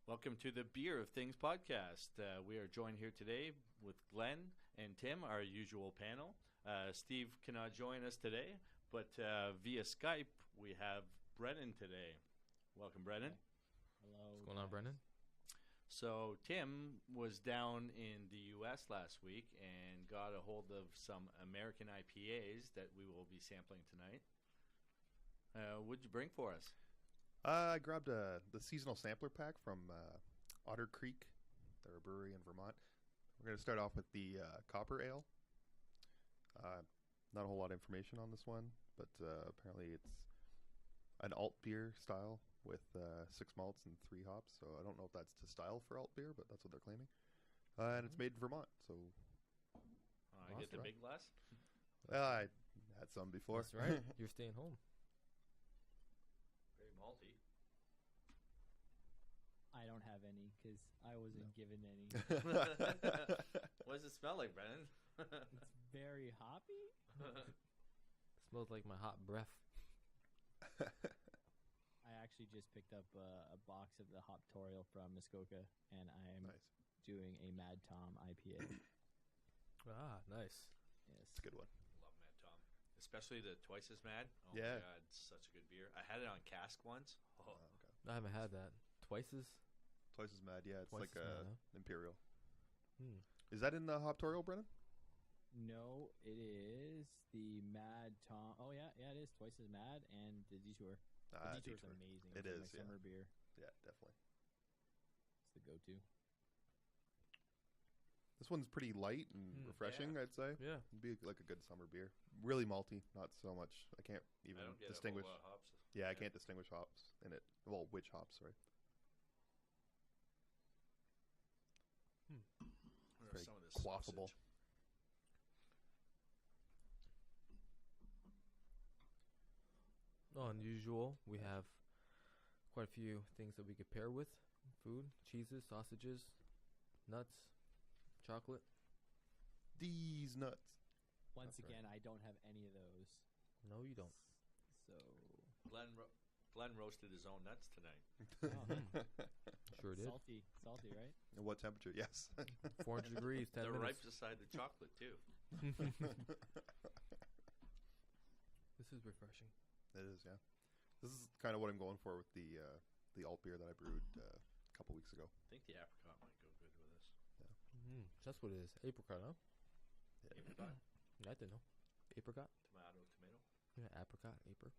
Welcome to the Beer of Things podcast. We are joined here today with Glenn and Tim, our usual panel. Steve cannot join us today, but via Skype we have Brennan today. Welcome, Brennan. Hello. What's going on, Brennan? So Tim was down in the U.S. last week and got a hold of some American IPAs that we will be sampling tonight. What'd you bring for us? I grabbed the seasonal sampler pack from Otter Creek. They're a brewery in Vermont. We're going to start off with the Copper Ale. Not a whole lot of information on this one, but apparently it's an alt beer style with 6 malts and 3 hops. So I don't know if that's to style for alt beer, but that's what they're claiming. And it's made in Vermont, so... I get the big glass? I had some before. That's right. You're staying home. Very malty. I don't have any because I wasn't given any. What does it smell like, Brennan? It's very hoppy. Smells like my hot breath. I actually just picked up a box of the Hoptorial from Muskoka, and I am doing a Mad Tom IPA. Nice. Yes, It's a good one. Love Mad Tom. Especially the Twice as Mad. Oh Yeah. my God, it's such a good beer. I had it on cask once. Oh. Okay. I haven't had that. Twice as? Twice as mad, yeah. It's Twice like as mad, huh? Imperial. Hmm. Is that in the Hoptorial, Brennan? No, it is the Mad Tom. Oh yeah, it is Twice as Mad and the Detour. The Detour's Detour. amazing. It It's is, my yeah. summer beer. Yeah, definitely. It's the go-to. This one's pretty light and refreshing, Yeah. I'd say. Yeah. It'd be like a good summer beer. Really malty, not so much. I can't even I don't get distinguish. a whole lot of hops. Yeah, I can't distinguish hops in it. Well, which hops, sorry. What are Very some of this quaffable. sausage? Unusual. We have quite a few things that we could pair with. Food, cheeses, sausages, nuts, chocolate. These nuts. Once That's right. again, I don't have any of those. No, you don't. So Glenn roasted his own nuts tonight. Sure did. salty, right? And what temperature? Yes. 400 degrees, 10 They're minutes. right beside the chocolate, too. This is refreshing. It is, yeah. This is kind of what I'm going for with the alt beer that I brewed a couple weeks ago. I think the apricot might go good with this. That's what it is. Apricot, huh? Yeah. Apricot, I didn't know. Apricot? tomato. Yeah, apricot, aper.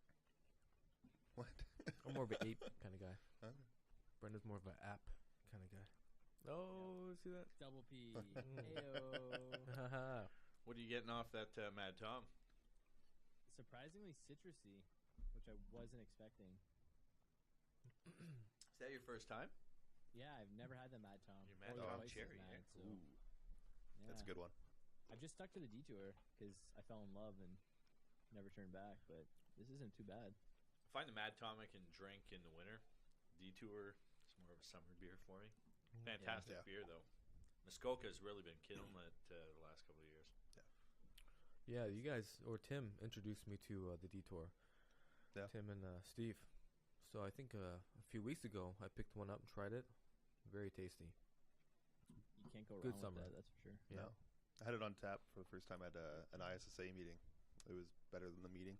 What? I'm more of an ape kind of guy. Huh? Brenda's more of an app kind of guy. Oh, see that? Double P. Mm. Ayo. What are you getting off that Mad Tom? Surprisingly citrusy, which I wasn't expecting. Is that your first time? Yeah, I've never had the Mad Tom. Your Mad Or Tom Twice as cherry, Mad, eh? so, Ooh, yeah. that's a good one. I've just stuck to the Detour because I fell in love and never turned back. But this isn't too bad. I find the Mad Tom I can drink in the winter. Detour is more of a summer beer for me. Fantastic Yeah. beer, though. Muskoka has really been killing it the last couple of years. Yeah, you guys, or Tim, introduced me to the Detour. Yeah. Tim and Steve. So I think a few weeks ago, I picked one up and tried it. Very tasty. You can't go Good wrong summer. with that. That's for sure. Yeah. No. I had it on tap for the first time at an ISSA meeting. It was better than the meeting.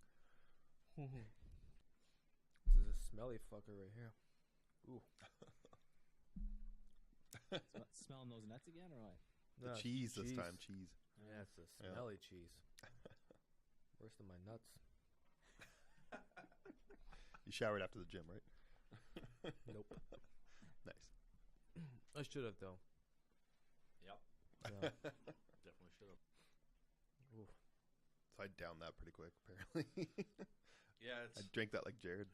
This is a smelly fucker right here. Ooh. Smelling those nuts again, or what? The No, cheese this time, cheese. Yeah, it's a Yeah. smelly cheese. Worse than my nuts. You showered after the gym, right? Nope. Nice. I should have, though. Yep. Yeah. Definitely should have. Oof. So I downed that pretty quick, apparently. Yeah, I it's drank that like Jared.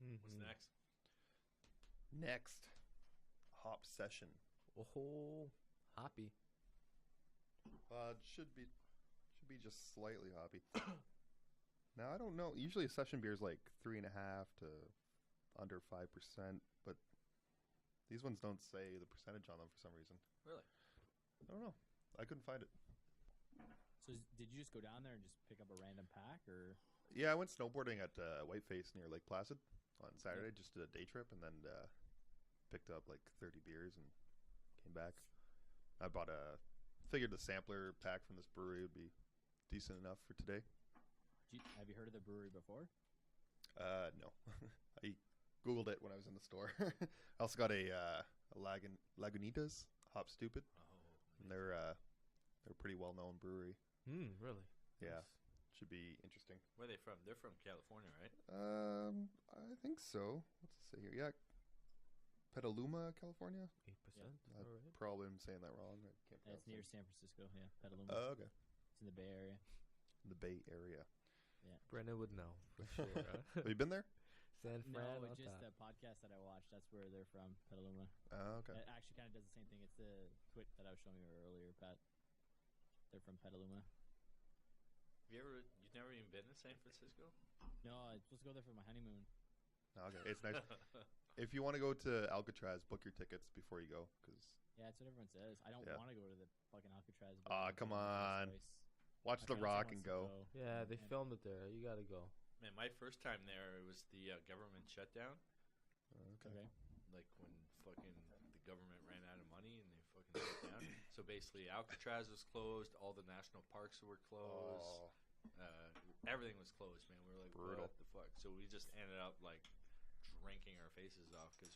what's Mhm. next? Next, hop session. Oh, hoppy. Should be just slightly hoppy. Now I don't know. Usually a session beer is like 3.5 to under 5%, but these ones don't say the percentage on them for some reason. Really? I don't know. I couldn't find it. So did you just go down there and just pick up a random pack, or? Yeah, I went snowboarding at Whiteface near Lake Placid on Saturday. Just did a day trip and then picked up like 30 beers and came back. I figured the sampler pack from this brewery would be decent enough for today. Have you heard of the brewery before? No. I Googled it when I was in the store. I also got a Lagunitas Hop Stupid. Oh, And they're a pretty well-known brewery. Really? Yeah. Nice. Should be interesting. where are they from? They're from California, right? I think so. What's it say here? Yeah. Petaluma, California? 8%? Yeah. I All right. probably am saying that wrong. I can't It's pronounce near it. San Francisco. Yeah, Petaluma. Oh, okay. It's in the Bay Area. The Bay Area. Brennan would know for sure. Have you been there? San Fran. No, on it's just top. the podcast that I watched. That's where they're from, Petaluma. Oh, okay. It actually kind of does the same thing. It's the twit that I was showing you earlier, Pat. They're from Petaluma. You've never even been to San Francisco? No, I was supposed to go there for my honeymoon. Okay, it's nice. If you want to go to Alcatraz, book your tickets before you go, because Yeah, that's what everyone says. I don't Yeah. want to go to the fucking Alcatraz. Aw, but come it's a nice on. place. watch My The fiancé Rock wants and to go. Yeah, they And- filmed it there. You gotta go. Man, my first time there, it was the government shutdown. Okay. Okay. Like when fucking the government ran out of money and they fucking shut down. So basically, Alcatraz was closed. All the national parks were closed. Everything was closed, man. We were like, Brutal. what the fuck? So we just ended up like drinking our faces off because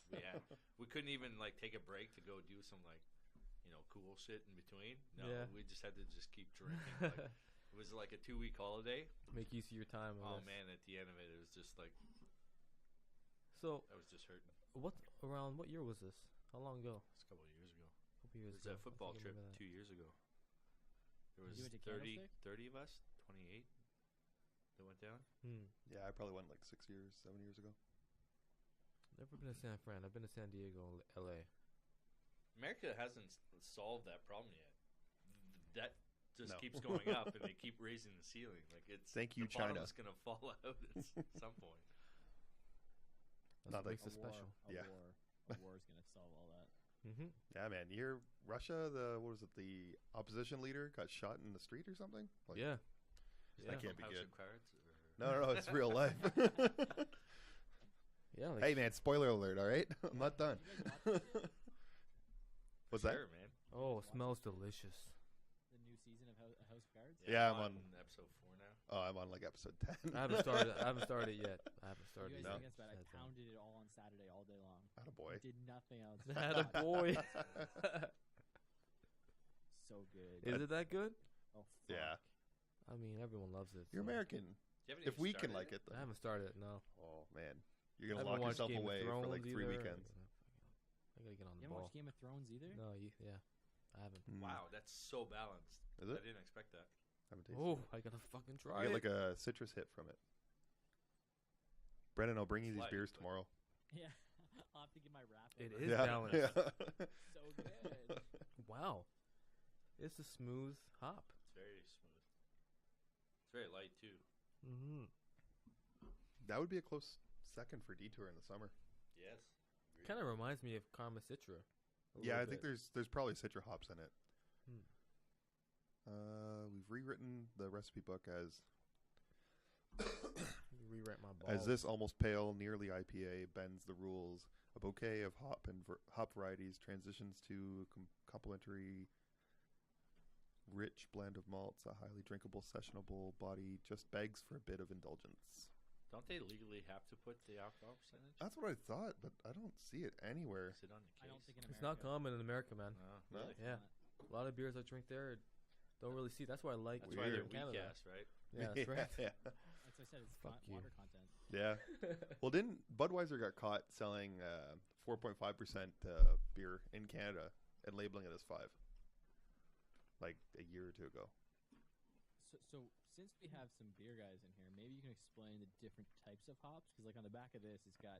we couldn't even like take a break to go do some like cool shit in between. No, Yeah. we just had to just keep drinking. Like, it was like a 2-week holiday. Make use of your time. I Oh guess. man, at the end of it, it was just like So, I was just hurting. what year was this? How long ago? It's a couple of years ago. Couple It years was ago. a football I think I trip remember that. 2 years ago. There was You went to 30 Candlestick? of us, 28 that went down. Yeah, I probably went like 7 years ago. Never been to San Fran. I've been to San Diego, LA. America hasn't solved that problem yet. That just No. keeps going up, and they keep raising the ceiling. Like it's Thank you, the bottom China. is gonna fall out at some point. That's Not what like makes it special. Yeah. A war is going to solve all that. Mm-hmm. Yeah, man. You hear Russia, the opposition leader got shot in the street or something? Like, Yeah. That Yeah. can't be House good. of Cards. No, it's real life. Yeah. Like, Hey, man, spoiler alert, all right? I'm not done. Did you guys watch it? What's that? Sure, man. oh, it smells delicious. The new season of House of Cards? Yeah, I'm on- episode 4 now. Oh, I'm on like episode 10. I haven't started. I haven't started yet. I haven't You started guys No. yet. think that's bad? I That's pounded it all on Saturday all day long. Attaboy. Did nothing else. Atta boy. So good. Is it that good? Oh, fuck. Yeah. I mean, everyone loves it. You're so. American. You haven't If even we can started like it, I though. haven't started. No. Oh, man. You're I going to haven't lock watched yourself Game of away for like Thrones 3 either. weekends. I gotta get on You the haven't ball. watched Game of Thrones either? No, yeah, I haven't. Mm. Wow, that's so balanced. Is it? I didn't expect that. Haven't tasted Oh, it. I gotta fucking You try get it. like a citrus hit from it. Brennan, I'll bring you these Slight, beers but- tomorrow. Yeah. I'll have to get my wrap. It over. is yeah. balanced. Yeah. So good. Wow, it's a smooth hop. It's very smooth. It's very light too. Mm-hmm. That would be a close second for Detour in the summer. Yes. Kind of reminds me of Karma Citra. Yeah, I think there's probably Citra hops in it. Hmm. We've rewritten the recipe book as Rewrite my balls. as this almost pale, nearly IPA bends the rules. A bouquet of hop varieties transitions to complementary, rich blend of malts. A highly drinkable, sessionable body just begs for a bit of indulgence. Don't they legally have to put the alcohol percentage? That's what I thought, but I don't see it anywhere. Is it on the case? I don't think in It's not America. common in America, man. No, No? really? Yeah, a lot of beers I drink there don't really see. That's why I like That's why they're beer in weak Canada. ass, right? Yeah, that's right. yeah. That's what I said. It's Fuck you. water content. Yeah. Well, didn't Budweiser got caught selling 4.5% beer in Canada and labeling it as 5, like a year or two ago? So since we have some beer guys in here, maybe you can explain the different types of hops. Because like on the back of this, it's got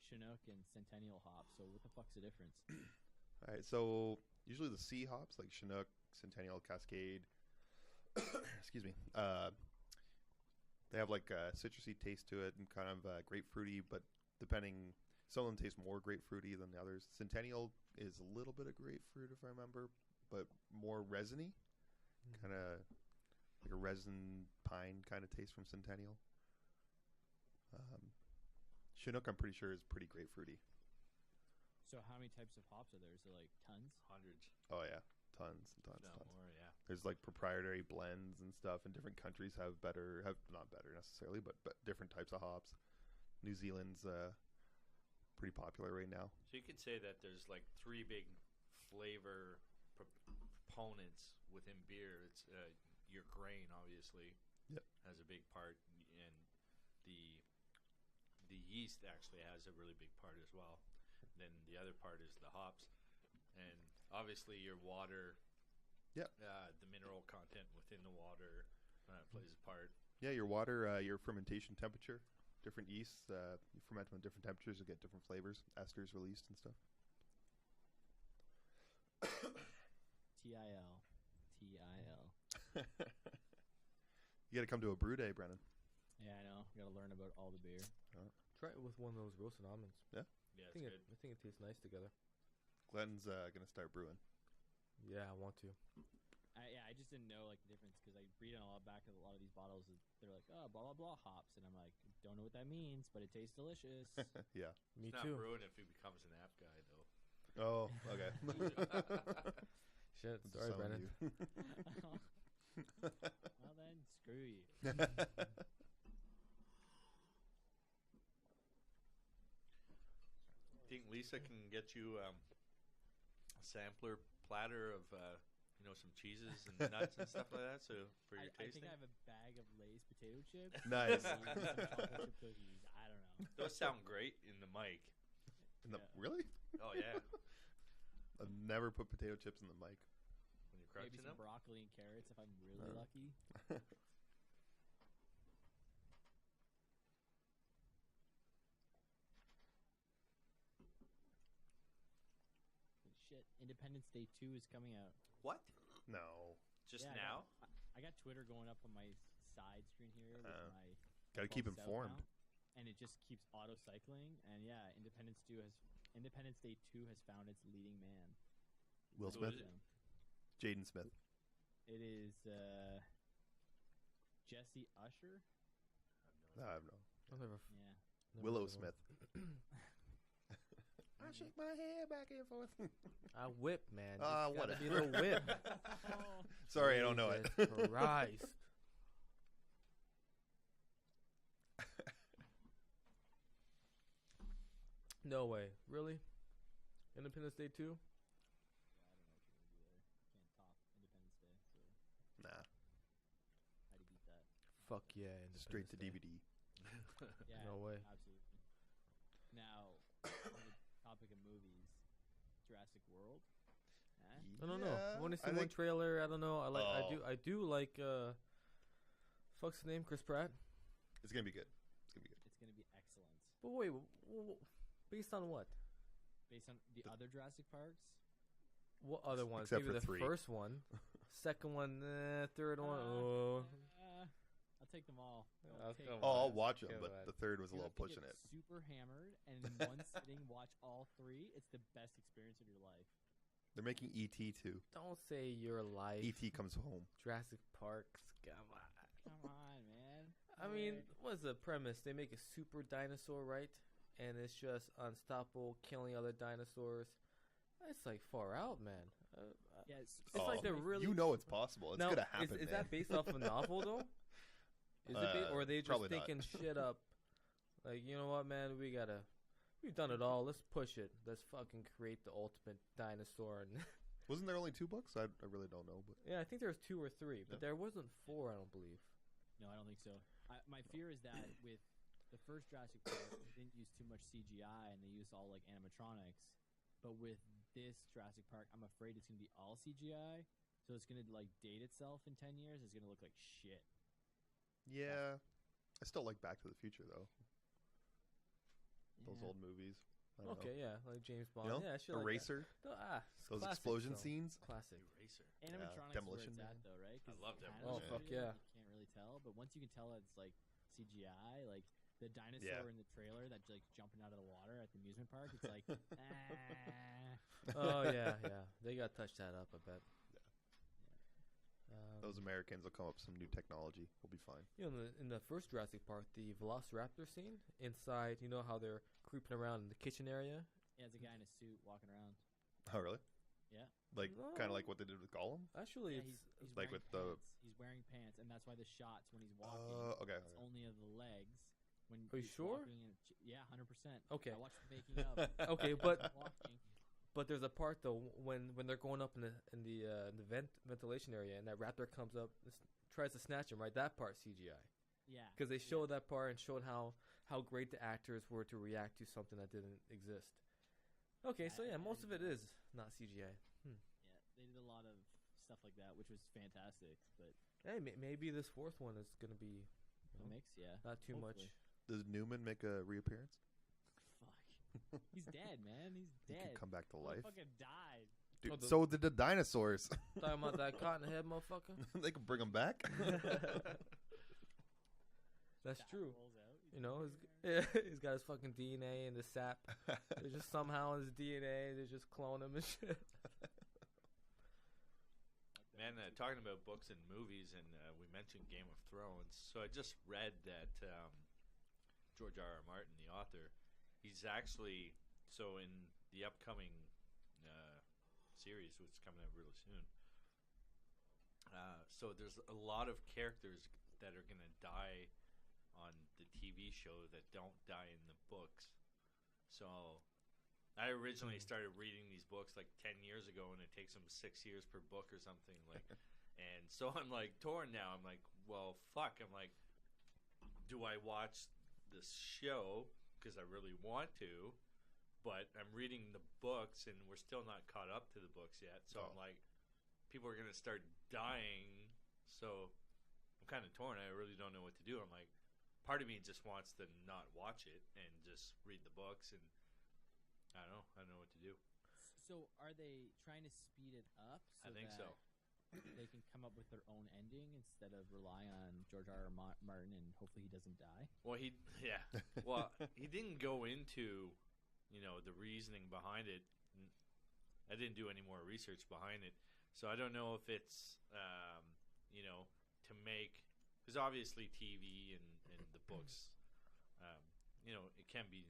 Chinook and Centennial hops. So what the fuck's the difference? All right. So usually the C hops like Chinook, Centennial, Cascade. Excuse me. They have like a citrusy taste to it and kind of grapefruity, but depending, some of them taste more grapefruity than the others. Centennial is a little bit of grapefruit if I remember, but more resiny, kind of like a resin pine kind of taste from Centennial. Chinook, I'm pretty sure, is pretty grapefruity. So how many types of hops are there? Is there like tons? Hundreds, Oh yeah, tons and tons, if not tons. more. Yeah. There's like proprietary blends and stuff, and different countries have not better necessarily, but different types of hops. New Zealand's pretty popular right now. So you could say that there's like three big flavor proponents within beer. It's your grain, obviously, Yep. has a big part, and the yeast actually has a really big part as well. Then the other part is the hops, and obviously your water. Yep. The mineral content within the water plays a part. Yeah, your water, your fermentation temperature, different yeasts, you ferment them at different temperatures, you get different flavors, esters released and stuff. TIL. You got to come to a brew day, Brennan. Yeah, I know. Got to learn about all the beer. Try it with one of those roasted almonds. Yeah, I it's good. think it tastes nice together. Glenn's gonna start brewing. Yeah, I want to. I just didn't know like the difference because I read on a lot back of a lot of these bottles. They're like, oh, blah blah blah hops, and I'm like, don't know what that means, but it tastes delicious. Yeah. Me It's too. not brewing if he becomes an app guy, though. Oh, okay. Shit, That's sorry, some of Brennan. you. Well then, screw you. Think Lisa can get you a sampler platter of some cheeses and nuts and stuff like that. So for your I tasting, think I have a bag of Lay's potato chips. Nice. Some chocolate chip cookies. I don't know. those sound great in the mic. Yeah. Really? Oh yeah, I've never put potato chips in the mic. when you're Maybe crunching some them. broccoli and carrots if I'm really lucky. Shit, Independence Day 2 is coming out. What? No. Just Yeah, now? I got Twitter going up on my side screen here with my Gotta keep phone south informed. now, and it just keeps auto cycling. And yeah, Independence Day 2 has found its leading man. Will Who Smith? is it? Jaden Smith. It is Jesse Usher. I have no. I've never Yeah. Willow heard of Smith. I shake my hair back and forth. I whip, man. Ah, Just gotta whatever. be a little whip. Sorry, I don't know it. Jesus Christ. No way. Really? Independence Day 2? Yeah, I don't know what you're gonna do there. Can't top Independence Day. So Nah, how do you beat that? Fuck yeah. straight to Independence Day. DVD. Yeah, No way. Absolutely. Now, on the topic of movies, Jurassic World. Eh? I don't know. Yeah, I've only I seen one think- trailer. I don't know. Oh. I do like fuck's his name? Chris Pratt? It's gonna be good. It's gonna be good. It's gonna be excellent. But wait, based on what? Based on the other Jurassic Parks. What other ones? Except Maybe for the 3. first one. Second one, third one. Oh. I'll take them all. Oh, Take come them Oh, all. I'll watch them, Come but on. the third was a You'll little have to pushing get it. super hammered and in one sitting watch all 3. It's the best experience of your life. They're making E.T. too. Don't say your life. E.T. comes home. Jurassic Park. Come on. Come on, man. I mean, what's the premise? They make a super dinosaur, right? And it's just unstoppable, killing other dinosaurs. It's like far out, man. Yeah, It's like they're really. You know it's possible. It's Now, gonna happen. Is man. that based off a novel though? Is it or are they just probably not. thinking shit up? Like, you know what, man? We've done it all. Let's push it. Let's fucking create the ultimate dinosaur. And Wasn't there only 2 books? I really don't know, but yeah, I think there's 2 or 3, but Yeah. there wasn't 4. I don't believe. No, I don't think so. My fear is that with the first Jurassic Park, they didn't use too much CGI and they used all like animatronics. But with this Jurassic Park, I'm afraid it's gonna be all CGI. So it's gonna like date itself in 10 years. It's gonna look like shit. yeah, I still like Back to the Future though. Those Yeah. old movies. I don't Okay, yeah, like James Bond. know. Yeah, shit like that. Eraser. It's Those classic, explosion so. scenes. Classic. Eraser. Animatronics Demolition is where Man. it's at though, right? 'Cause I love it's Demolition Oh, animated, fuck yeah. You can't really tell, but once you can tell that it's like CGI, like the dinosaur Yeah. in the trailer that's like jumping out of the water at the amusement park, it's like, ah. Oh yeah, yeah. They got to touch that up. I bet. Those Americans will come up with some new technology. We'll be fine. You know, in the first Jurassic Park, the Velociraptor scene inside, you know how they're creeping around in the kitchen area? Yeah, it's a guy in a suit walking around. Oh, really? Yeah. Like kind of like what they did with Gollum. Actually, Yeah, it's he's like wearing with the- pants. He's wearing pants, and that's why the shots when he's walking, Okay. it's only of the legs. When Are you he's sure? walking yeah, 100%. Okay. I watched the making of. okay, but walking. but there's a part though when they're going up in the ventilation area and that raptor comes up, tries to snatch him. Right, that part CGI. Yeah. Because they showed that part and showed how great the actors were to react to something that didn't exist. Okay, so yeah, most of it is not CGI. Yeah, they did a lot of stuff like that, which was fantastic. But Hey, maybe this fourth one is gonna be a mix, yeah. not too Hopefully. much. Does Newman make a reappearance? Fuck. He's dead, man. He's He dead. could come back to life. Fucking died. Dude, Oh, so did the dinosaurs. Talking about that cottonhead motherfucker. They can bring him back. That's That true. rolls out. You know, he's got his fucking DNA and the sap. There's just somehow in his DNA they just clone him and shit. Man, talking about books and movies, and we mentioned Game of Thrones. So I just read that George R. R. Martin, the author, he's actually in the upcoming series, which is coming out really soon. So there's a lot of characters that are going to die on the TV show that don't die in the books. So I originally started reading these books like 10 years ago, and it takes them 6 years per book or something. Like, and so I'm like torn now. I'm like, well, fuck. I'm like, do I watch this show because I really want to? But I'm reading the books, and we're still not caught up to the books yet. So I'm like, people are gonna start dying. So I'm kind of torn. I really don't know what to do. I'm like, part of me just wants to not watch it and just read the books, and I don't know. I don't know what to do. So are they trying to speed it up? I think so. They can come up with their own ending instead of rely on George R. R. Martin, and hopefully he doesn't die. Well, Well, he didn't go into, the reasoning behind it. I didn't do any more research behind it, so I don't know if it's, to make, because obviously TV and the books, it can be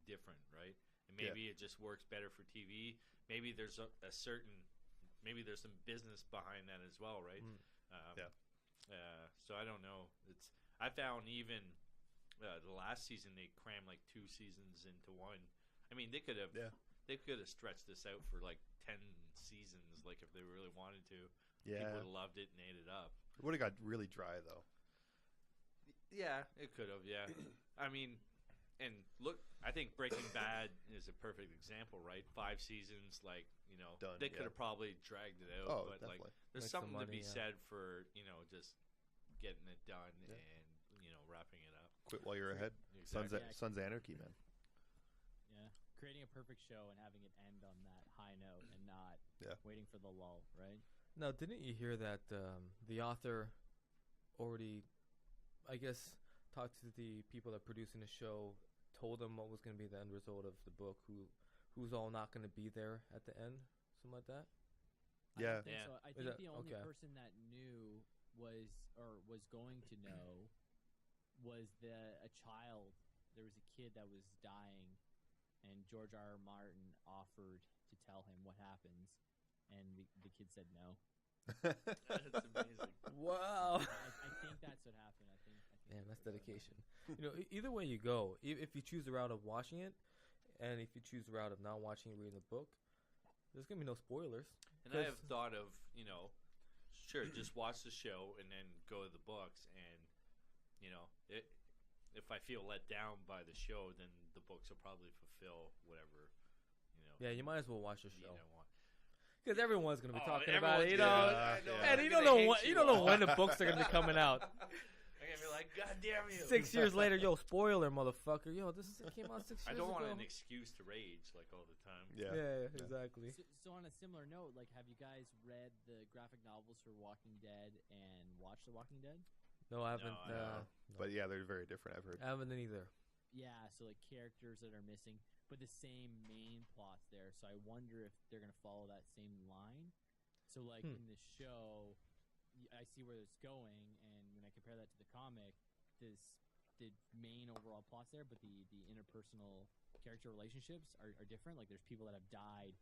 different, right? And maybe it just works better for TV. Maybe there's maybe there's some business behind that as well, right? So I don't know. I found even the last season they crammed like 2 seasons into one. I mean, they could have stretched this out for like 10 seasons, like if they really wanted to. Yeah, people would have loved it and ate it up. It would have got really dry though. Yeah, it could have. Yeah, I mean, and look, I think Breaking Bad is a perfect example, right? 5 seasons, like Done, they could have probably dragged it out, Oh, but definitely. like there's Make some something to money, be said for just getting it done and wrapping it up. Quit while you're ahead. Exactly. Sons Anarchy, man. Yeah, creating a perfect show and having it end on that high note and not waiting for the lull, right? Now, didn't you hear that the author already, I guess, talked to the people that producing the show, told them what was going to be the end result of the book, who's all not going to be there at the end, something like that? Yeah. I don't think so. I think that- the only okay. person that knew was going to know was a child. There was a kid that was dying, and George R. R. Martin offered to tell him what happens, and the kid said no. That's amazing. Wow. I think that's what happened. I think Man, that's dedication. Either way you go, if you choose the route of watching it, and if you choose the route of not watching it, reading the book, there's going to be no spoilers. And I have thought of, sure, just watch the show and then go to the books. And, if I feel let down by the show, then the books will probably fulfill whatever, Yeah, you might as well watch the need show. I want. Because everyone's going to be Oh, talking about it, everyone's I know. And you They're don't gonna know hate you don't know when the books are going to be coming out. I'm going to be like, God damn you. 6 years later, yo, spoiler, motherfucker. Yo, it came out 6 years I ago. don't want an excuse to rage like all the time. Yeah, exactly. So on a similar note, like, have you guys read the graphic novels for Walking Dead and watched The Walking Dead? No, I haven't. No, I no. But yeah, they're very different. I've heard. I haven't either. Yeah, so like characters that are missing, but the same main plot's there. So I wonder if they're gonna follow that same line. So like in the show, I see where it's going, and when I compare that to the comic, the main overall plot's there, but the interpersonal character relationships are different. Like there's people that have died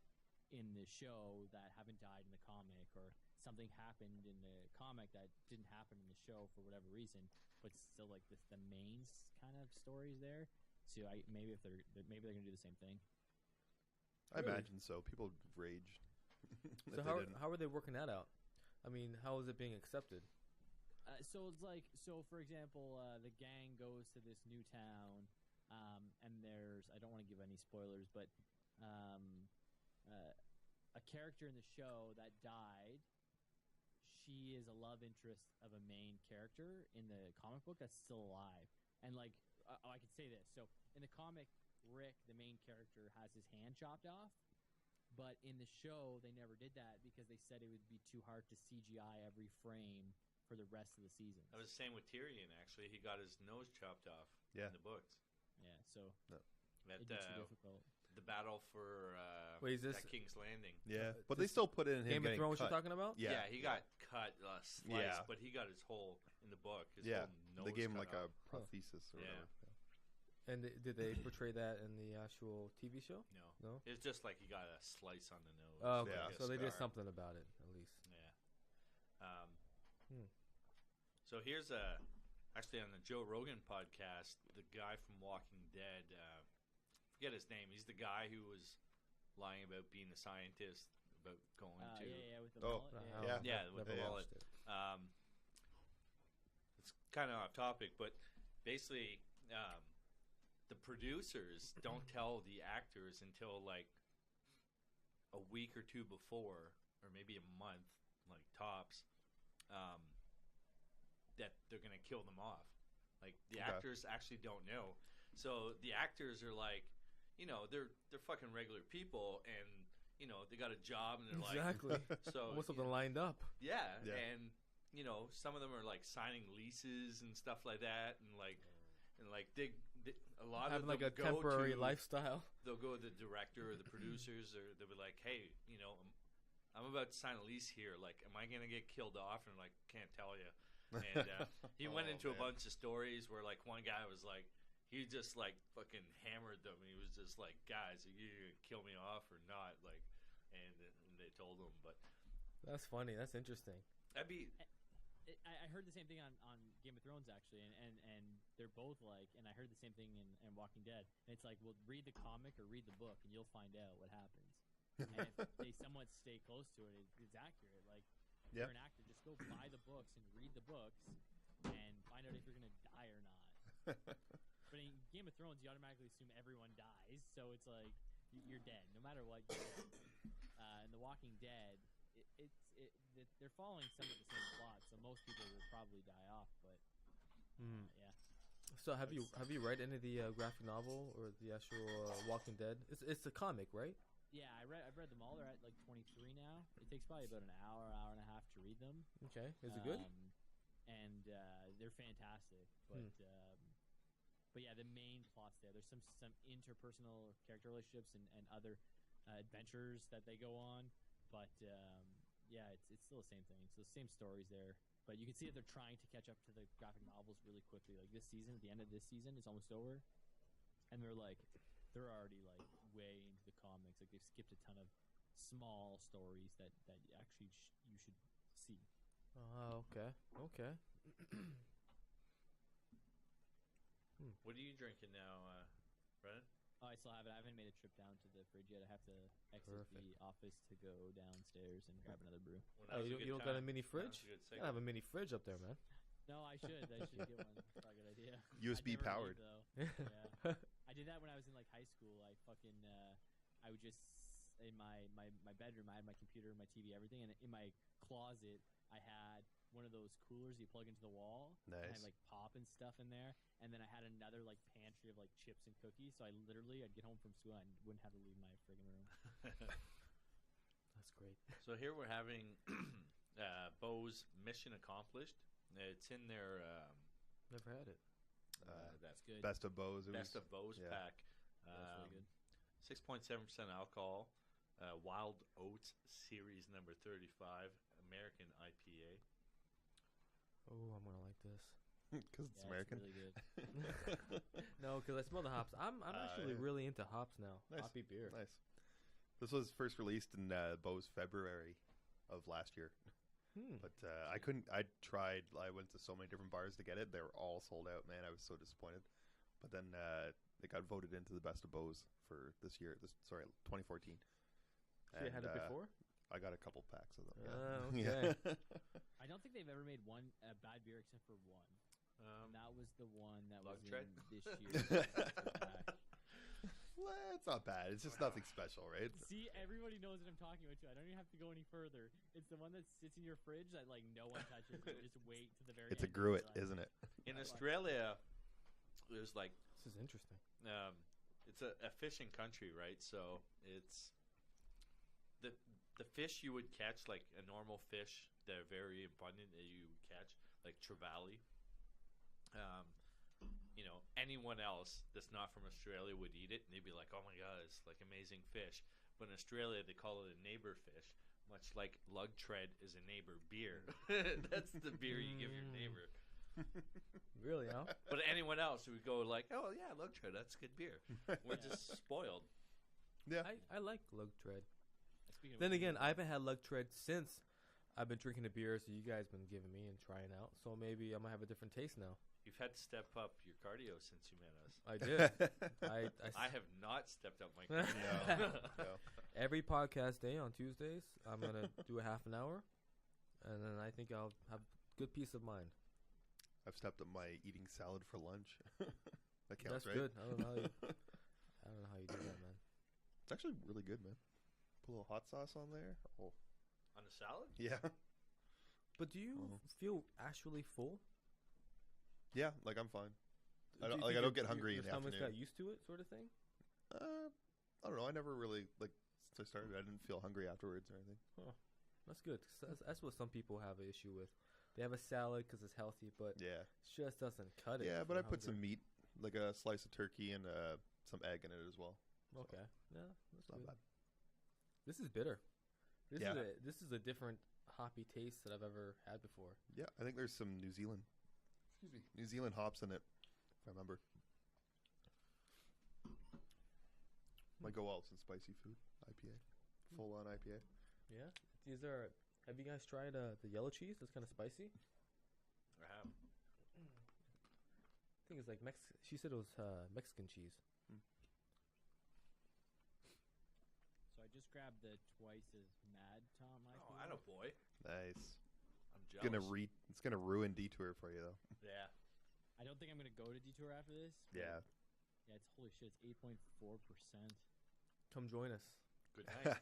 in the show that haven't died in the comic, or something happened in the comic that didn't happen in the show for whatever reason, but still like the main kind of stories there. So maybe they're gonna do the same thing. I Really? imagine so. People rage. So how are they working that out? I mean, how is it being accepted? So it's like, for example, the gang goes to this new town, and there's, I don't want to give any spoilers, but a character in the show that died, she is a love interest of a main character in the comic book that's still alive. And like, I could say this. So in the comic, Rick, the main character, has his hand chopped off. But in the show, they never did that because they said it would be too hard to CGI every frame for the rest of the season. That was the same with Tyrion, actually. He got his nose chopped off in the books. Yeah, so At it gets too difficult. the battle for Wait, is this at King's Landing. Yeah, but they still put in him Game of getting Thrones cut. you're talking about? Yeah, he got cut, sliced, Yeah. but he got his whole, in the book, his Yeah, whole nose they gave him cut like off. a prosthesis or Yeah. whatever. And did they portray that in the actual TV show? No? It's just like he got a slice on the nose. Oh, okay. Yeah. like a So they did scar. something about it, at least. Yeah. So here's actually on the Joe Rogan podcast, the guy from Walking Dead, forget his name. He's the guy who was lying about being a scientist, about going to. Yeah, with the Oh, mullet. Yeah, with the Never mullet. watched it. It's kind of off topic, but basically, the producers don't tell the actors until like a week or two before, or maybe a month, like tops, that they're gonna kill them off. Like the actors actually don't know, so the actors are like, they're fucking regular people, and they got a job, and they're Exactly. like, so Almost something lined up. yeah, Yeah. and some of them are like signing leases and stuff like that, and like they a lot Having of them like a go temporary to, lifestyle. They'll go to the director or the producers, or they'll be like, hey, I'm about to sign a lease here. Like, am I gonna get killed off? And like, can't tell you. And he went into a bunch of stories where like one guy was like, he just like fucking hammered them. He was just like, guys, are you gonna kill me off or not? Like, and they told him, but That's funny. That's interesting. that'd be. I heard the same thing on Game of Thrones actually, and they're both like, and I heard the same thing in Walking Dead. And it's like, well, read the comic or read the book, and you'll find out what happens. And if they somewhat stay close to it, it's accurate. Like, if you're an actor, just go buy the books and read the books, and find out if you're gonna die or not. But in Game of Thrones, you automatically assume everyone dies, so it's like you're dead no matter what. You're dead. In The Walking Dead, they're following some of the same plot, so most people will probably die off. But yeah. So have you read any of the graphic novel or the actual Walking Dead? It's a comic, right? Yeah, I've read them all. They're at like 23 now. It takes probably about an hour and a half to read them. Okay, is it good? And they're fantastic. But yeah, the main plot's there. There's some interpersonal character relationships and other adventures that they go on. But yeah, it's still the same thing. So the same stories there. But you can see that they're trying to catch up to the graphic novels really quickly. Like this season, at the end of this season, is almost over, and they're already like way into the comics. Like they've skipped a ton of small stories that actually you should see. Oh, okay. What are you drinking now, Brennan? Oh, I still have it. I haven't made a trip down to the fridge yet. I have to exit the office to go downstairs and grab another brew. Well, Oh, you don't got a mini fridge? Now's a good You segue. have a mini fridge up there, man. No, I should get one. That's probably a good idea. USB I'd never powered. leave, though. Yeah. I did that when I was in like high school. I fucking I would just in my bedroom. I had my computer, my TV, everything, and in my closet I had one of those coolers you plug into the wall. I Nice. had like pop and stuff in there, and then I had another like pantry of like chips and cookies. So I'd get home from school and wouldn't have to leave my friggin' room. That's great. So here we're having Bo's Mission Accomplished. It's in their Never had it. That's good. Best of Bo's. Best of Bo's Yeah. pack. That's really good. 6.7% alcohol. Wild Oats Series number 35 American IPA. Oh, I'm gonna like this. Because it's American. It's really good. No, because I smell the hops. I'm actually yeah. really into hops now. Nice. Hoppy beer. Nice. This was first released in Beau's February of last year. But I couldn't. I tried. I went to so many different bars to get it. They were all sold out. Man, I was so disappointed. But then it got voted into the best of Beau's for this year. 2014. So you had it before? I got a couple packs of them. Okay. Yeah. I don't think they've ever made one bad beer except for one. And that was the one that was Lugtred? in this year's pack. Well, it's not bad. It's just nothing special, right? See, everybody knows what I'm talking about too. I don't even have to go any further. It's the one that sits in your fridge that like no one touches. You just wait to the very It's a end. gruet, isn't it? In Australia, there's like This is interesting. it's a fishing country, right? So it's the fish you would catch, like a normal fish, they're very abundant that you would catch, like trevally. Anyone else that's not from Australia would eat it, and they'd be like, "Oh my god, it's like amazing fish." But in Australia, they call it a neighbor fish, much like Lugtred is a neighbor beer. That's the beer you give your neighbor. Really, huh? But anyone else would go like, "Oh yeah, Lugtred, that's good beer." We're just spoiled. Yeah. I like Lugtred. Speaking of Then which, again, I haven't had Lugtred since I've been drinking the beers that you guys been giving me and trying out. So maybe I'm gonna have a different taste now. You've had to step up your cardio since you met us. I did. I have not stepped up my No, cardio. no. Every podcast day on Tuesdays, I'm gonna do a half an hour, and then I think I'll have good peace of mind. I've stepped up my eating salad for lunch. That counts, That's right? good. I don't know how you do that, man. It's actually really good, man. Put a little hot sauce on there. Oh, On a salad? yeah. But do you feel actually full? Yeah, like I'm fine. I Do don't, you like, think I don't your- get hungry your in the stomach's afternoon. got used to it, sort of thing. I don't know. I never really, since I started, I didn't feel hungry afterwards or anything. That's good. 'Cause that's what some people have an issue with. They have a salad because it's healthy, but Yeah. it just doesn't cut it. Yeah, if but I you're put some hungry. meat, like a slice of turkey and some egg in it as well. Okay, yeah, that's It's not good. bad. This is bitter. Yeah. This is a different hoppy taste that I've ever had before. Yeah, I think there's some New Zealand hops in it, if I remember. Might go well with some spicy food. IPA. Full on IPA. Yeah, these are. Have you guys tried the yellow cheese? It's kind of spicy. I have. I think it's like She said it was Mexican cheese. So I just grabbed the twice as mad Tom IPA. Oh, I know, boy. Nice. I'm It's jealous. it's gonna ruin Detour for you though. Yeah. I don't think I'm gonna go to Detour after this. but Yeah. Yeah, it's holy shit. It's 8.4%. Come join us. Good night.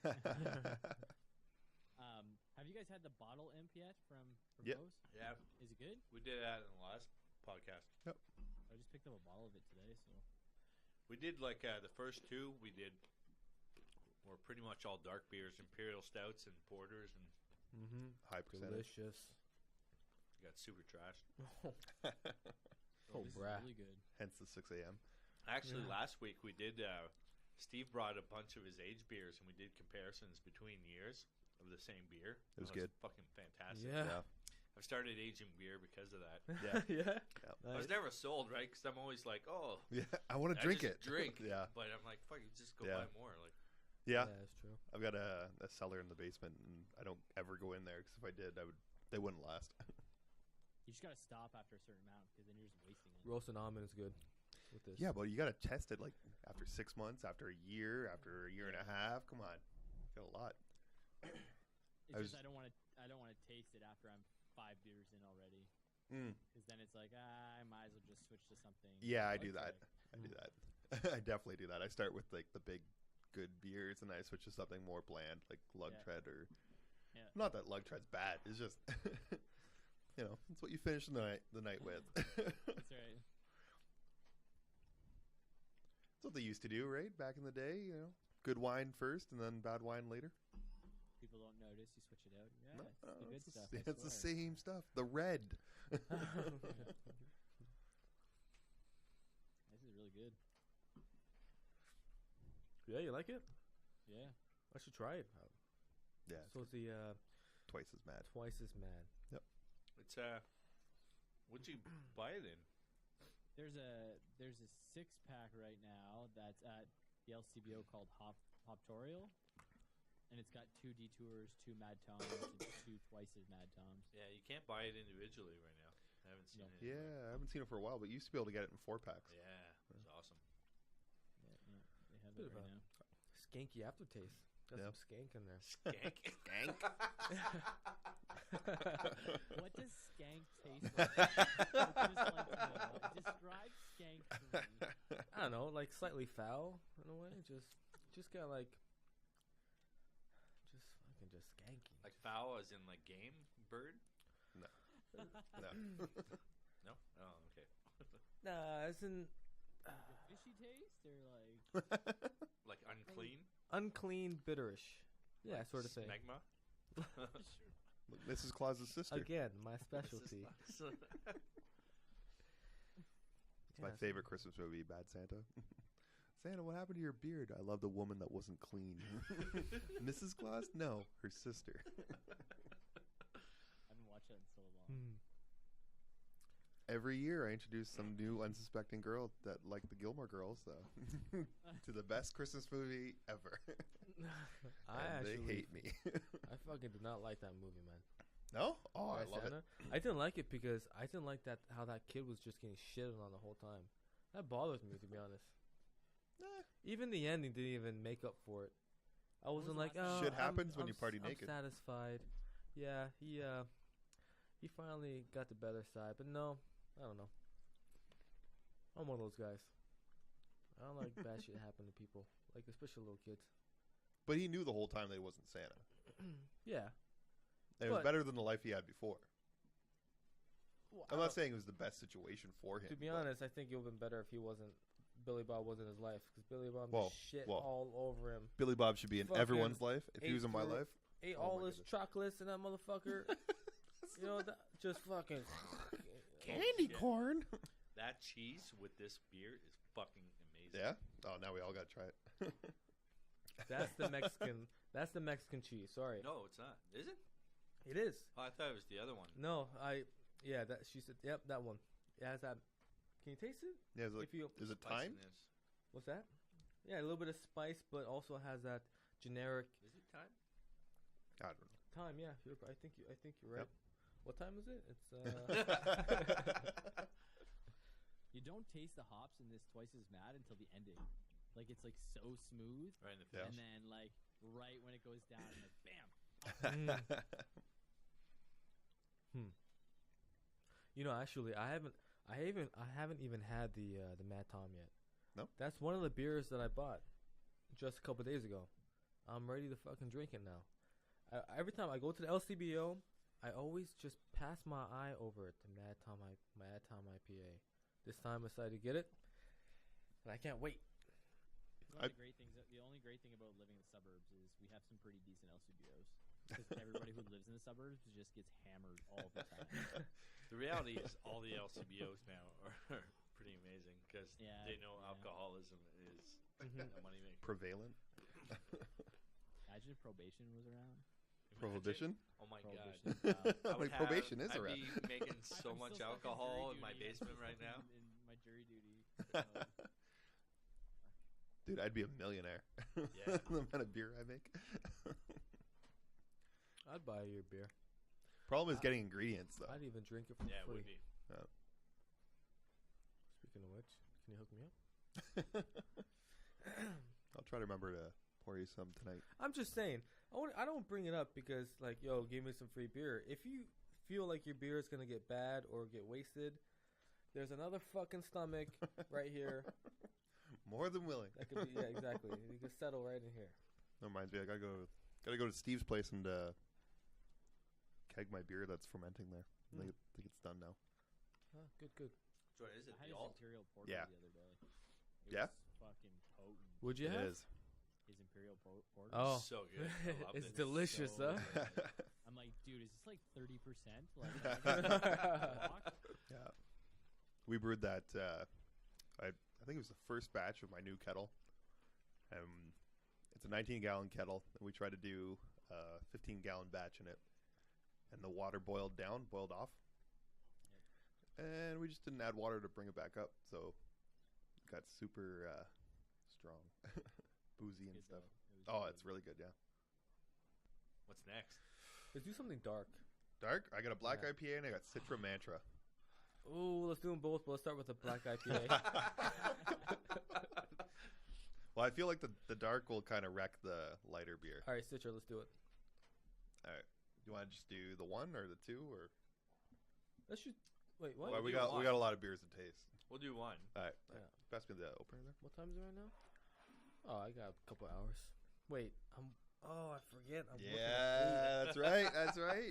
Have you guys had the bottle imp yet from Yep. Bose? Yeah, Is it good? we did that in the last podcast. I just picked up a bottle of it today. So We did like the first two. Were pretty much all dark beers, imperial stouts and porters, and Mm-hmm. High percentage. Delicious. got super trashed. Oh, this brah. is really good. Hence the 6 a.m. Actually, Yeah. last week we did. Steve brought a bunch of his aged beers, and we did comparisons between years of the same beer. It was That good. Fucking fantastic. Yeah. I've started aging beer because of that. Yeah. Yeah. I was Nice. never sold, right? Because I'm always like, oh, Yeah. I want to I drink just it. Drink. Yeah. But I'm like, fuck, you just go Yeah. buy more. Like, Yeah. That's true. I've got a cellar in the basement, and I don't ever go in there because if I did, they wouldn't last. You just gotta stop after a certain amount because then you're just wasting it. Roasted almond is good with this. Yeah, but you got to test it like after 6 months, after a year and a half. Come on, got a lot. It's I just was- I don't want to taste it after I'm 5 beers in already Mm. because then it's like I might as well just switch to something. Yeah, I like do that. Trek. I do that. I definitely do that. I start with like the big, good beers, and I switch to something more bland, like Lugtred or. Yeah. Not that Lugtred's bad. It's just, it's what you finish the night with. That's right. That's what they used to do, right? Back in the day, good wine first and then bad wine later. People don't notice. You switch it out. Yeah, No, it's the good it's stuff. the, I it's the swear. same stuff. The red. This is really good. Yeah, you like it? Yeah. I should try it. Yeah, So it's the twice as mad. twice as mad. it's What'd you buy it in? There's a 6-pack right now that's at the LCBO called Hoptorial, and it's got 2 detours, 2 Mad Toms, and 2 twice as Mad Toms. Yeah, you can't buy it individually right now. I haven't seen it. Yeah, anywhere. I haven't seen it for a while, but you used to be able to get it in 4-packs. Yeah, it's awesome. Yeah, they have Bit it of right a- now. Skanky aftertaste. Got Yeah. some skank in there. Skank. Skank. What does skank taste like? I'd just like to know. Describe skank to me. I don't know, like slightly foul in a way. Just got like, just skanky. Like fowl as in like game bird? No. No? Oh, okay. Nah, as in The fishy taste, or like Like unclean? unclean, bitterish. Yeah, Like sort of thing. Smegma? Look, Mrs. Claus's sister. Again, my specialty. It's my favorite Christmas movie, Bad Santa. Santa, what happened to your beard? I love the woman that wasn't clean. Mrs. Claus? No, her sister. I haven't watched that in so long. Hmm. Every year, I introduce some new unsuspecting girl that like the Gilmore Girls, though, to the best Christmas movie ever. And they hate me. I fucking did not like that movie, man. No? Oh, I Bad love Santa. I didn't like it because I didn't like that how that kid was just getting shitted on the whole time. That bothers me, to be honest. Even the ending didn't even make up for it. I was wasn't the like, last oh, Shit happens when you party I'm naked. satisfied. Yeah, he finally got the better side, but no, I don't know. I'm one of those guys. I don't like bad shit happen to people, like especially little kids. But he knew the whole time that he wasn't Santa. Yeah. And it was But- better than the life he had before. Well, I'm not saying it was the best situation for him. To be but- honest, I think it would have been better if Billy Bob wasn't his life, because Billy Bob Well, just shit well. all over him. Billy Bob should be in Fucking everyone's life. If he was in my ate through- life, Ate Oh all my his goodness. chocolates and that motherfucker. You know, just fucking candy shit. corn. That cheese with this beer is fucking amazing. Yeah. Oh, now we all got to try it. That's the Mexican. That's the Mexican cheese. Sorry, No, it's not. Is it? it is. Oh, I thought it was the other one. No, yeah. That she said. Yep, that one. It has that. Can you taste it? Yeah. Is it, If you is it time? Spiciness. what's that? Yeah, a little bit of spice, but also has that generic Is it time? I don't know. time. Yeah, I think you're right. Yep. What time is it? It's You don't taste the hops in this Twice as Mad until the ending. Like it's like so smooth, Right in the Yeah. finish. and then like right when it goes down, like bam. You know, actually, I haven't even had the Mad Tom yet. No? That's one of the beers that I bought just a couple days ago. I'm ready to fucking drink it now. Every time I go to the LCBO, I always just pass my eye over it, the Mad Tom IPA. This time I decided to get it, and I can't wait. One of the great things. The only great thing about living in the suburbs is we have some pretty decent LCBOs. Because everybody who lives in the suburbs just gets hammered all the time. The reality is all the LCBOs now are pretty amazing because Yeah, they know yeah. alcoholism is Mhm. a moneymaker. Prevalent. Imagine if probation was around. Prohibition. Oh my god. Prohibition. I would Like, probation is I'd around. be making so I'm much still stuck in alcohol jury in my duty. I'm basement still right stuck now. In my jury duty. Dude, I'd be a millionaire. Yeah. The amount of beer I make. I'd buy your beer. Problem is getting ingredients, though. I'd even drink it for Yeah, it free. would be. Speaking of which, can you hook me up? I'll try to remember to pour you some tonight. I'm just saying. I don't bring it up because, like, yo, give me some free beer. If you feel like your beer is gonna get bad or get wasted, there's another fucking stomach right here. More than willing. That could be, yeah, exactly. You can settle right in here. That reminds me, I gotta go to Steve's place and keg my beer that's fermenting there. I think it's done now. Oh, good. So is it I had the his alt? Imperial Porter Yeah. the other day. Yeah? Was fucking potent. Would you It have? is. His Imperial Porter. Oh, So good. I loved it's it. delicious, So huh? good. I'm like, dude, is this like 30%? Like, Yeah. We brewed that. I think it was the first batch of my new kettle. It's a 19-gallon kettle, and we tried to do a 15-gallon batch in it. And the water boiled off. and we just didn't add water to bring it back up, so it got super strong, boozy and Good stuff. though. Oh, it's really good, yeah. What's next? Let's do something dark. Dark. I got a black Yeah. IPA and I got Citra Mantra. Ooh, let's do them both, but let's start with the black IPA. Well, I feel like the dark will kind of wreck the lighter beer. All right, Citra, let's do it. All right. Do you want to just do the 1 or the 2 or? Let's just wait. What? Well, we'll we do got one. a lot of beers to taste. We'll do one. All right. Yeah. Pass me the opener there. What time is it right now? Oh, I got a couple hours. Wait, I forget. I'm looking at Yeah, that's right. That's right.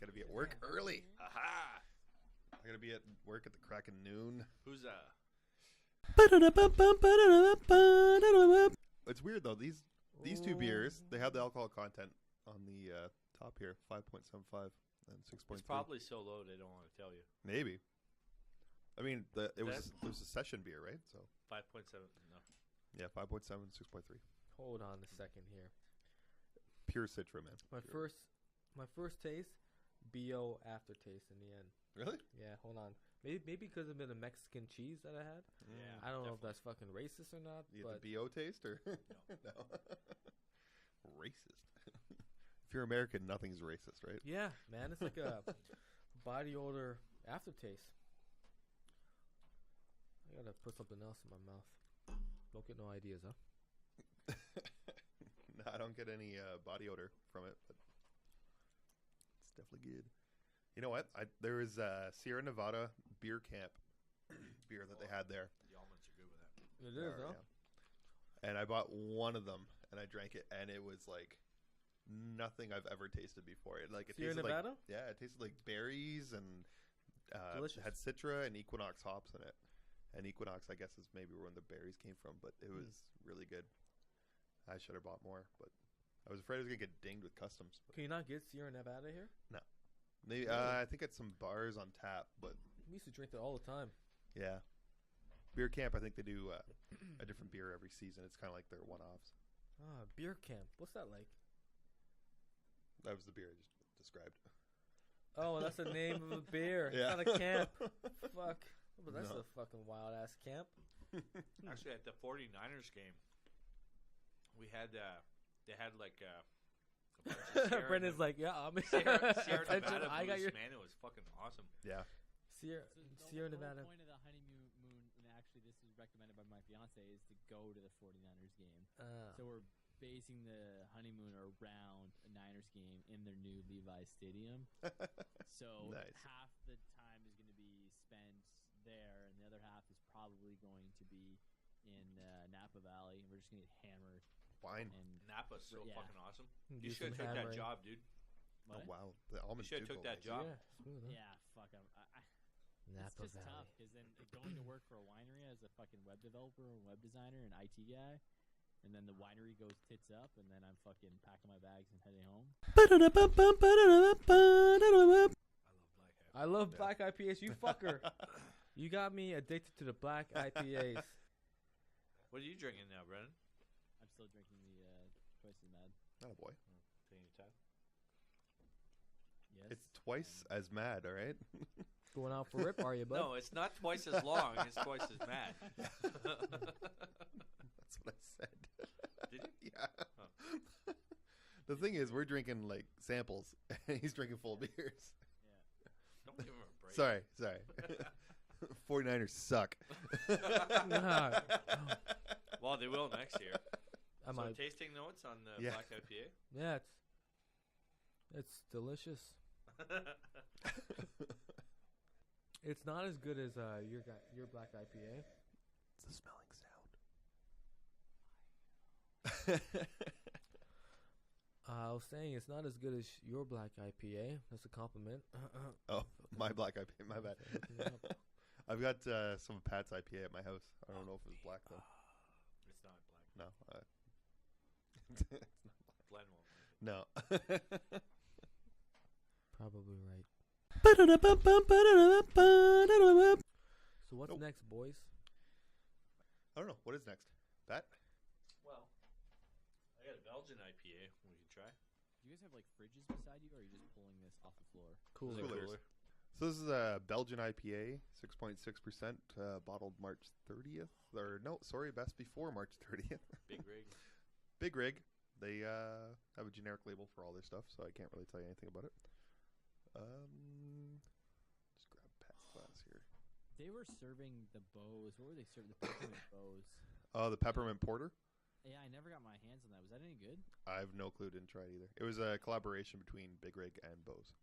Gotta be at work early. Aha! I gotta be at work at the crack of noon. Who's It's weird though. These two beers, they have the alcohol content on the top here, 5.75 and 6.3. It's probably so low they don't want to tell you. Maybe. I mean, it was a session beer, right? So 5.7. No. yeah, 5.7, 6.3. Hold on a second here. Pure Citra, man. My Pure. first taste, BO aftertaste in the end. Really? Yeah, hold on. Maybe because of the Mexican cheese that I had. Yeah. I don't know if that's fucking racist or not, You but get the BO taste or no? Racist. If you're American, nothing's racist, right? yeah, man, it's like a body odor aftertaste. I gotta put something else in my mouth. Don't get no ideas, huh? No, I don't get any body odor from it, but it's definitely good. You know what? There was Sierra Nevada Beer Camp beer that they had there. The almonds are good with that. It is, huh? Yeah. And I bought one of them, and I drank it, and it was like nothing I've ever tasted before. It Sierra tasted Nevada? like it tasted like berries and Delicious. had Citra and Equinox hops in it. And Equinox, I guess, is maybe where the berries came from, but it was really good. I should have bought more, but I was afraid I was gonna get dinged with customs. But Can you not get Sierra Nevada here? maybe Really? I think it's some bars on tap, but We used to drink that all the time. yeah, Beer Camp. I think they do a different beer every season. It's kind of like their one-offs. Ah, beer camp. What's that like? That was the beer I just described. Oh, that's the name of a beer. Yeah. It's not a camp. Fuck. Well, that's No. a fucking wild ass camp. Actually, at the 49ers game, we had they had like a bunch of Sierra Brendan's like, yeah, I'm Sierra attention, Nevada I got booze, your man. It was fucking awesome. Yeah. Sierra, So Sierra the Nevada. whole point of the honeymoon, and actually this is recommended by my fiance, is to go to the 49ers game. So we're basing the honeymoon around a Niners game in their new Levi's Stadium. So Nice. half the time is going to be spent there, and the other half is probably going to be in Napa Valley. And we're just going to get hammered. Wine. And Napa's so Yeah. fucking awesome. Do You should some have took that hammering. job, dude. Oh what? wow, the almonds should have do took go that nice. job. Yeah, smooth, huh? Yeah, fuck. It's Napa just Valley. tough because then going to work for a winery as a fucking web developer and web designer and IT guy, and then the winery goes tits up, and then I'm fucking packing my bags and heading home. I love Yeah. black IPAs. You fucker. You got me addicted to the black IPAs. What are you drinking now, Brennan? I'm still drinking the Twice as Mad. Oh boy, Taking your time. Yes. it's twice as mad. All right. Going out for rip, are you, bud? No, it's not twice as long. It's twice as mad. That's what I said. Did you? Yeah. Oh. The thing is, we're drinking like samples, and he's drinking full beers. Yeah. Don't give him a break. Sorry. 49ers suck. Nah. Well, they will next year. I So might. tasting notes on the Yeah. black IPA. Yeah, it's delicious. It's not as good as your black IPA. It's a smelling sound. I was saying it's not as good as your black IPA. That's a compliment. Oh, my black IPA. My bad. I've got some of Pat's IPA at my house. I don't know if it's black though. It's not black. No. Glenn won't. No. Probably right. So what's Nope. next, boys? I don't know. What is next? Pat? Well, I got a Belgian IPA we can try. Do you guys have like fridges beside you, or are you just pulling this off the floor? Cool. Is it Coolers. cooler? So this is a Belgian IPA, 6.6%, bottled March 30th. Or no, sorry, best before March 30th. Big rig. Big Rig. They have a generic label for all their stuff, so I can't really tell you anything about it. Just grab Pat's glass here. They were serving the bows. What were they serving? The peppermint bows. Oh, the peppermint porter. Yeah, I never got my hands on that. Was that any good? I have no clue. Didn't try it either. It was a collaboration between Big Rig and Bose.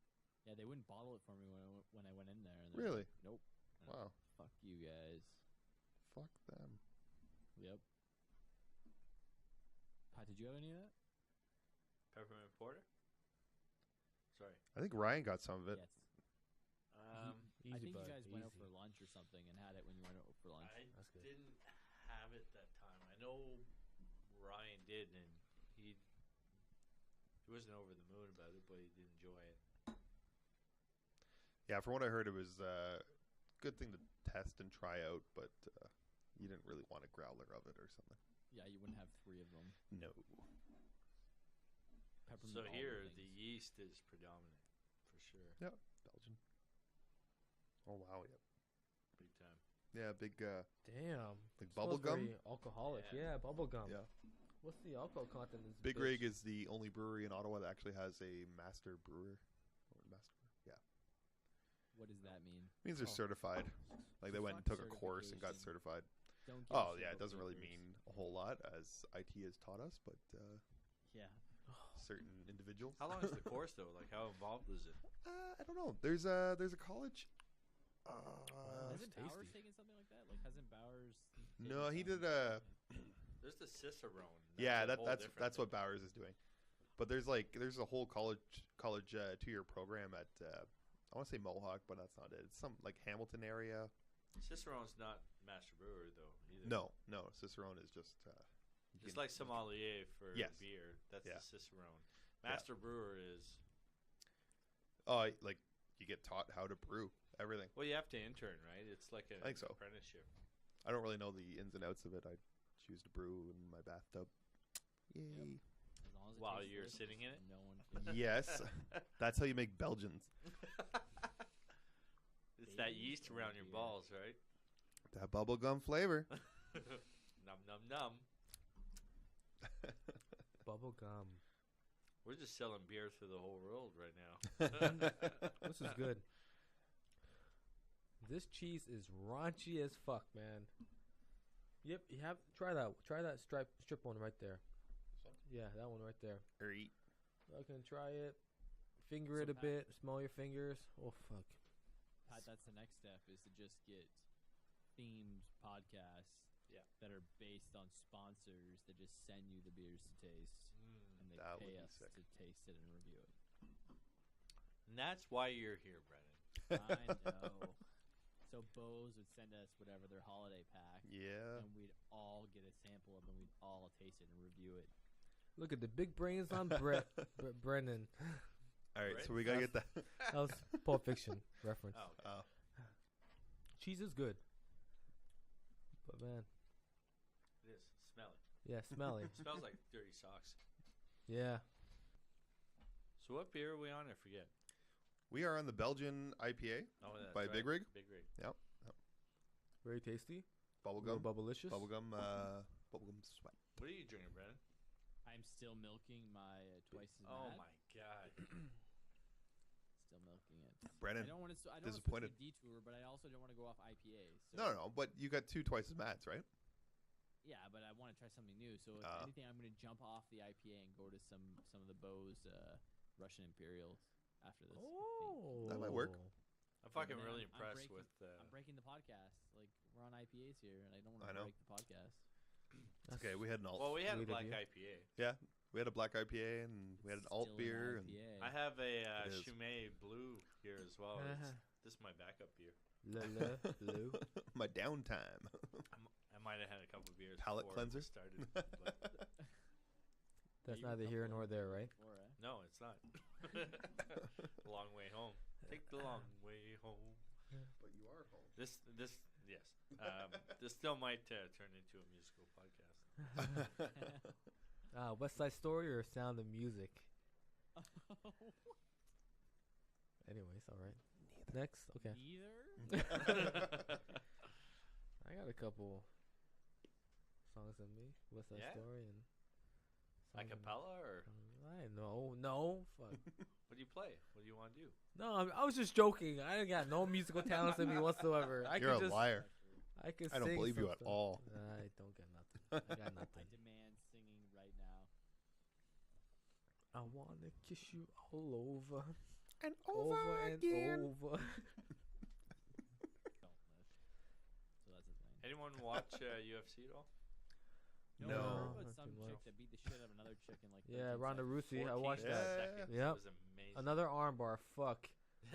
Yeah, they wouldn't bottle it for me when I went in there. And they're Really? like, nope. Wow. Fuck you guys. Fuck them. Yep. Pat, did you have any of that? Peppermint porter. Sorry. I think Ryan got some of it. Yes. I Easy, think bud, you guys went out easy. for lunch or something and had it when you went out for lunch. I That's good. didn't have it that time. I know Ryan did, and he wasn't over the moon about it, but he did enjoy it. Yeah, from what I heard, it was a good thing to test and try out, but you didn't really want a growler of it or something. Yeah, you wouldn't have 3 of them. No. Peppermint So all here, things. the yeast is predominant, for sure. Yeah, Belgian. Oh, wow, yeah. Big time. Yeah, big, Damn. like bubble Smells gum. very alcoholic. Yeah. Yeah, bubble gum. Yeah. What's the alcohol content in this? Big bitch? Rig is the only brewery in Ottawa that actually has a master brewer. Yeah. What does that mean? It means they're Oh. certified. Like they went and Fuck took a course and got certified. Don't give Oh, a shit yeah, it about doesn't really papers. mean a whole lot, as IT has taught us, but Yeah. certain individuals. How long is the course, though? Like, how involved is it? I don't know. There's a college. Hasn't tasty. Bowers taken something like that? Like, hasn't Bowers? No, taken he did something? There's the Cicerone. Yeah, a whole that's different what thing. Bowers is doing. But there's a whole college 2-year program at I want to say Mohawk, but that's not it. It's some like Hamilton area. Cicerone's not master brewer, though, either. No, Cicerone is just. It's like sommelier for Yes. beer. That's Yeah. the Cicerone. Master brewer is... Oh, like you get taught how to brew everything. Well, you have to intern, right? It's like an I think so. apprenticeship. I don't really know the ins and outs of it. I choose to brew in my bathtub. Yay! As long as it While tastes you're delicious, sitting in it? No one can. Yes, that's how you make Belgians. It's that Babies yeast or around your beer? balls, right? That bubblegum flavor. Num, num, num. Bubble gum. We're just selling beer to the whole world right now. This is good. This cheese is raunchy as fuck, man. Yep, you have try that strip one right there. Yeah, that one right there. Or eat. I can try it. Finger it So a bit. Smell your fingers. Oh fuck. Pat, that's the next step is to just get themed podcasts that are based on sponsors that just send you the beers to taste and they That would pay be us sick. to taste it and review it. And that's why you're here, Brennan. I know. So Bose would send us whatever their holiday pack, Yeah. and we'd all get a sample of it, and we'd all taste it and review it. Look at the big brains on Brennan. All right, Right? so we gotta get that. That was Pulp Fiction reference. Oh, Cheese is good, but man, it is. Smell it. yeah, smelly. It smells like dirty socks. Yeah, So what beer are we on? I forget. We are on the Belgian IPA, Oh, that's By right. Big Rig? Big Rig. very tasty. bubblegum, Bubblicious. bubblegum sweat. What are you drinking, Brennan? I'm still milking my twice as Oh mad. my god. Still milking it. Brennan, I don't want to. I don't disappointed. want to detour, but I also don't want to go off IPA. So No, but you got 2 twice as mats, right? Yeah, but I want to try something new. So if anything, I'm going to jump off the IPA and go to some of the Bose Russian Imperials after this. Oh, That might work. I'm fucking man, really I'm impressed breaking- with... I'm breaking the podcast. Like we're on IPAs here, and I don't want I to know. break the podcast. That's Okay, we had an alt. well, we had a Sweet of black you. IPA. Yeah, we had a black IPA and we had an alt Still beer. And IPA. I have a It is. Chimay Blue here as well. This is my backup beer. blue. my downtime. I might have had a couple of beers Palate before cleanser? we started. But That's You were neither here couple nor there, right? before, eh? no, it's not. Long way home. Take the long way home. But you are home. This, yes. This still might turn into a musical podcast. West Side Story or Sound of Music? Anyways, all right. Next, okay. Neither. I got a couple songs in me. What's that Yeah? story and songs in me. Acapella or I know, no, fuck. what do you play? What do you want to do? No, I was just joking. I ain't got no musical talents in me whatsoever. You're a just, liar. I can. I don't sing believe you some at stuff. all. I don't get nothing. I got I nothing. demand singing right now. I wanna kiss you all over, And over and over. Don't lift. So that's a thing. Anyone watch UFC at all? No. What about Not some too chick much. that beat the shit out of another chick in like Yeah, 13 Ronda seconds? Rousey. I 14 watched Yeah. that. seconds. Yep. It was amazing. Another armbar. Fuck.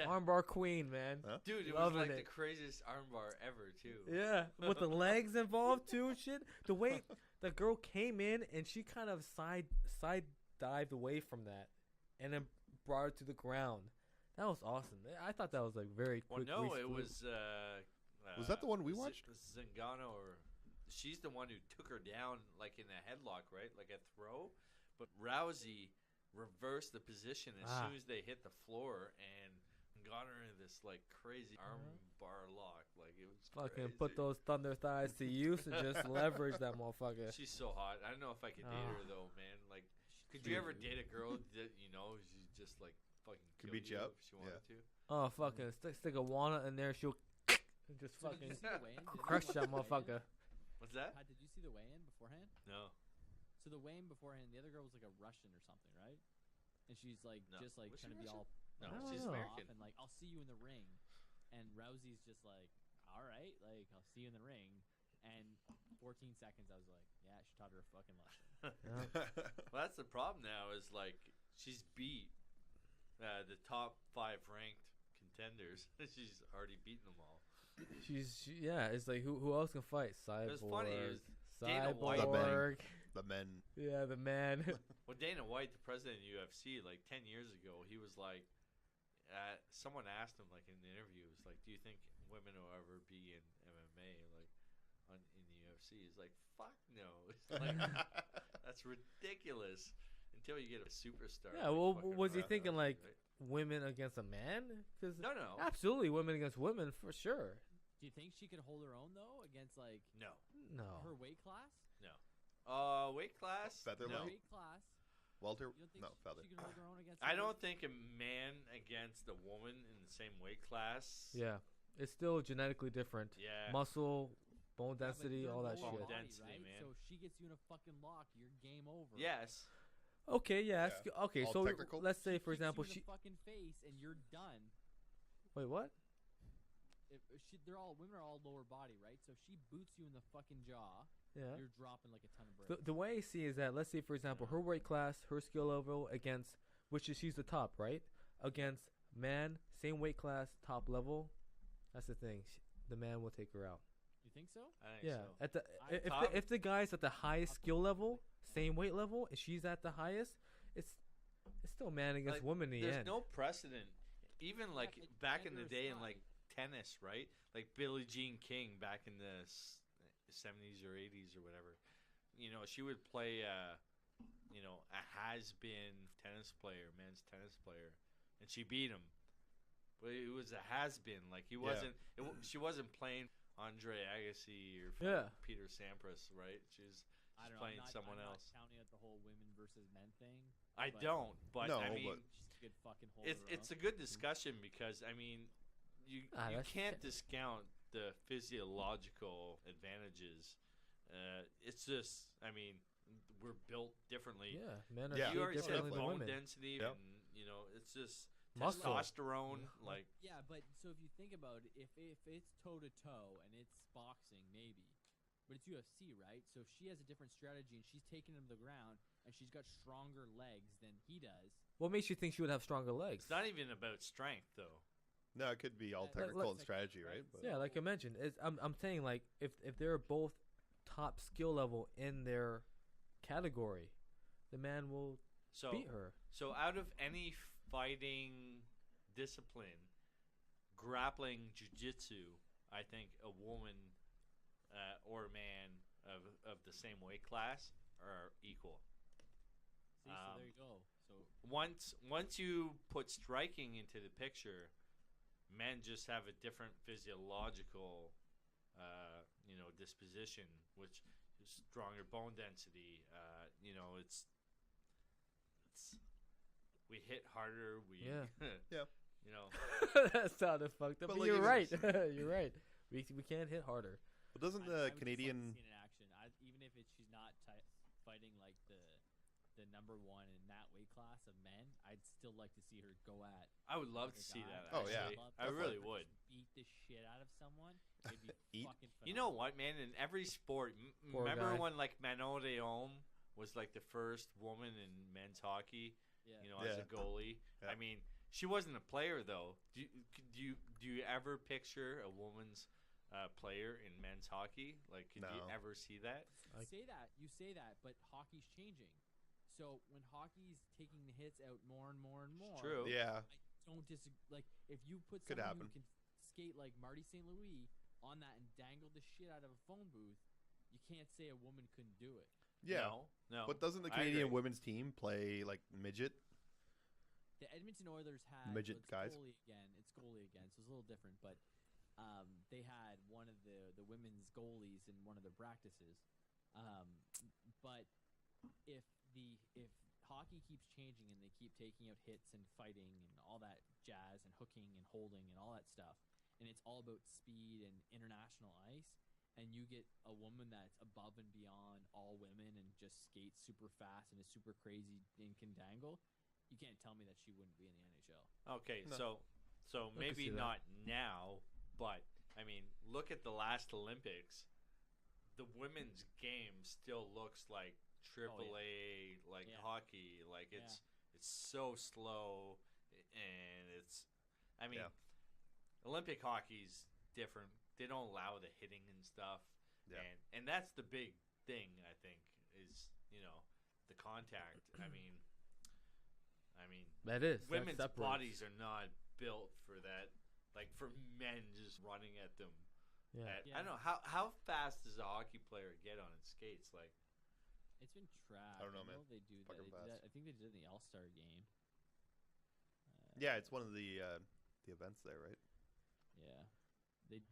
Armbar queen, man. Huh? Dude, it was Loving like it. the craziest armbar ever, too. Yeah, with the legs involved too and shit. The way the girl came in and she kind of side dived away from that, and then brought her to the ground. That was awesome. I thought that was like very Well, quick. no, grease it food. was. Was that the one we watched? Zingano, or she's the one who took her down like in a headlock, right? Like a throw. But Rousey reversed the position as soon as they hit the floor and got her into this like crazy arm bar lock. Like it was fucking crazy. put those thunder thighs to use and just leverage that motherfucker. She's so hot. I don't know if I could date her though, man. Like, could you ever date a girl that you know she just like fucking Could kill beat you up? if she wanted to? Oh fucking stick a walnut in there, she'll just So did fucking you see the weigh-in? Did crush anyone that watch the motherfucker. What's that? weigh-in? Did you see the weigh-in beforehand? No. So the weigh-in beforehand, the other girl was like a Russian or something, right? And she's like No. just like Was trying she to be all No, I don't she's know. American. off and like I'll see you in the ring, and Rousey's just like, all right, like I'll see you in the ring. And 14 seconds, I was like, yeah, she taught her a fucking lesson. Yeah. Well, that's the problem now. Is like she's beat the top 5 ranked contenders. She's already beaten them all. Yeah, it's like who else can fight? Cyborg. was funny, it was Dana White. Cyborg. The men. Yeah, the man. Well, Dana White, the president of UFC, like 10 years ago, he was like, someone asked him like in the interview, was like, "Do you think women will ever be in MMA like in the UFC?" He's like, "Fuck no!" It's like, that's ridiculous. Until you get a superstar. Yeah, like well, fucking was he Ronda thinking Rousey, like right? women against a man? Cause No, no, absolutely women against women for sure. Do you think she could hold her own though against like no. No. her weight class? Weight class? Featherweight? No. Weight class. Welter? You don't think No, feather. she could hold her own against? I her don't weight- think a man against a woman in the same weight class. Yeah, it's still genetically different. Yeah. Muscle, bone Yeah, but density, you're all that lower shit. body, Density, right? man. So if she gets you in a fucking lock, you're game over. Yes. Okay, yeah. Okay, All so technical? let's say, for Kicks example, you in she. the fucking face and you're done. Wait, what? Women are all lower body, right? So if she boots you in the fucking jaw, Yeah. you're dropping like a ton of bricks. The way I see is that, let's say, for example, her weight class, her skill level against, which is she's the top, right? Against man, same weight class, top level. That's the thing. The man will take her out. You think so? I think Yeah. so. At the I- Top- if the guy's at the highest skill level, same weight level, and she's at the highest, it's still man against Like, woman in the There's end. no precedent. Even like but back in gender the day in aside. like tennis, right? Like Billie Jean King back in the 70s or 80s or whatever. You know, she would play a has-been tennis player, men's tennis player, and she beat him. But it was a has-been. Like he wasn't. She wasn't playing Andre Agassi or Yeah. Peter Sampras, right? She's I don't know. playing I'm not, someone I'm else. Not counting out the whole women versus men thing. I but- don't, but No, I mean, but- She's a good fucking hold. it's a good discussion because I mean, you that's can't fair. discount the physiological advantages. It's just, I mean, we're built differently. Yeah, men are Yeah. You shaped already said differently than bone women. density, Yep. and it's just Muscle. testosterone. Like, Yeah, but so if you think about it, if it's toe to toe and it's boxing, maybe, but it's UFC, right? So if she has a different strategy and she's taking him to the ground and she's got stronger legs than he does. What makes you think she would have stronger legs? it's not even about strength, though. No, it could be all Like- technical and like- strategy, right? But Yeah, like I mentioned, I'm saying like if they're both top skill level in their category, the man will So, beat her. so out of any fighting discipline, grappling, jiu-jitsu, I think a woman or a man of the same weight class are equal. See, so there you go. So Once you put striking into the picture, men just have a different physiological, disposition, which is stronger bone density. It's we hit harder. We Yeah. Yeah. That sounded fucked up. But But like, you're it right. is- You're right. We can't hit harder. But doesn't I the would just like to Canadian? see it in action. Even if she's not fighting like the number one in that weight class of men, I'd still like to see her go at. I would love to another see guy. that. Oh, yeah. Actually. I'd love I to really see her would. just beat the shit out of someone. It'd be Eat? fucking phenomenal. You know what, man? In every sport, Poor remember guy. when like Manon Leon was like the first woman in men's hockey? Yeah. As a Yeah. goalie. Yeah. I mean, she wasn't a player though. Do you ever picture a woman's player in men's hockey? Like, could you No. ever see that? You say that, but hockey's changing. So when hockey's taking the hits out more and more and more, True. Yeah. I don't disagree. Like if you put Could someone happen. who can skate like Marty St. Louis on that and dangle the shit out of a phone booth, you can't say a woman couldn't do it. Yeah. No. But doesn't the I Canadian agree. women's team play like midget? The Edmonton Oilers had Midget it's guys? goalie again. It's goalie again, so it's a little different. But they had one of the women's goalies in one of their practices. But if hockey keeps changing and they keep taking out hits and fighting and all that jazz and hooking and holding and all that stuff, and it's all about speed and international ice, and you get a woman that's above and beyond all women and just skates super fast and is super crazy and can dangle, you can't tell me that she wouldn't be in the NHL. Okay, No. so I can maybe see that. not now, but I mean, look at the last Olympics. The women's game still looks like AAA, like Yeah. hockey. Like it's so slow, and I mean, Yeah. Olympic hockey's different. They don't allow the hitting and stuff, Yeah. and that's the big thing. I think is the contact. I mean. That is. Women's that separates. bodies are not built for that. Like for men just running at them. Yeah. I don't know how fast does a hockey player get on its skates? Like It's been trash. I don't know, man. They do that. Fucking They did fast. that. I think they did it in the All-Star game. Yeah, it's one of the events there, right? Yeah, they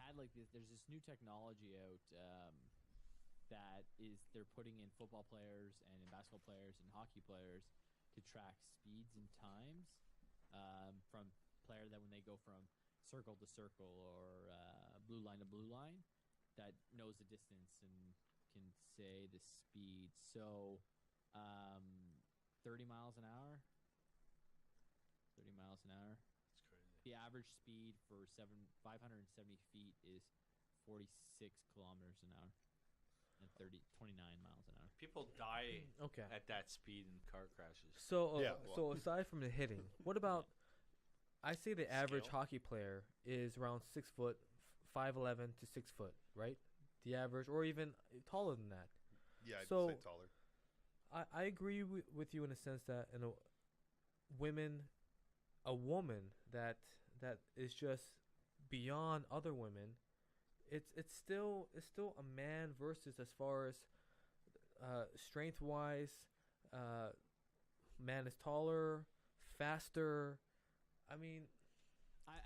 had like this. There's this new technology out that they're putting in football players and in basketball players and hockey players to track speeds and times from player that when they go from circle to circle or blue line to blue line, that knows the distance and can say the speed. So 30 miles an hour. 30 miles an hour. it's crazy. The average speed for 570 feet is 46 kilometers an hour and 29 miles an hour. People die Okay. at that speed in car crashes. So, Yeah, so aside from the hitting, what about? I say the average Skill? hockey player is around 6 foot, 5'11" to 6 foot, right? The average, or even taller than that. Yeah, I'd So- say taller. I agree with you in a sense that a woman that is just beyond other women, it's still a man versus as far as strength wise, man is taller, faster. I mean,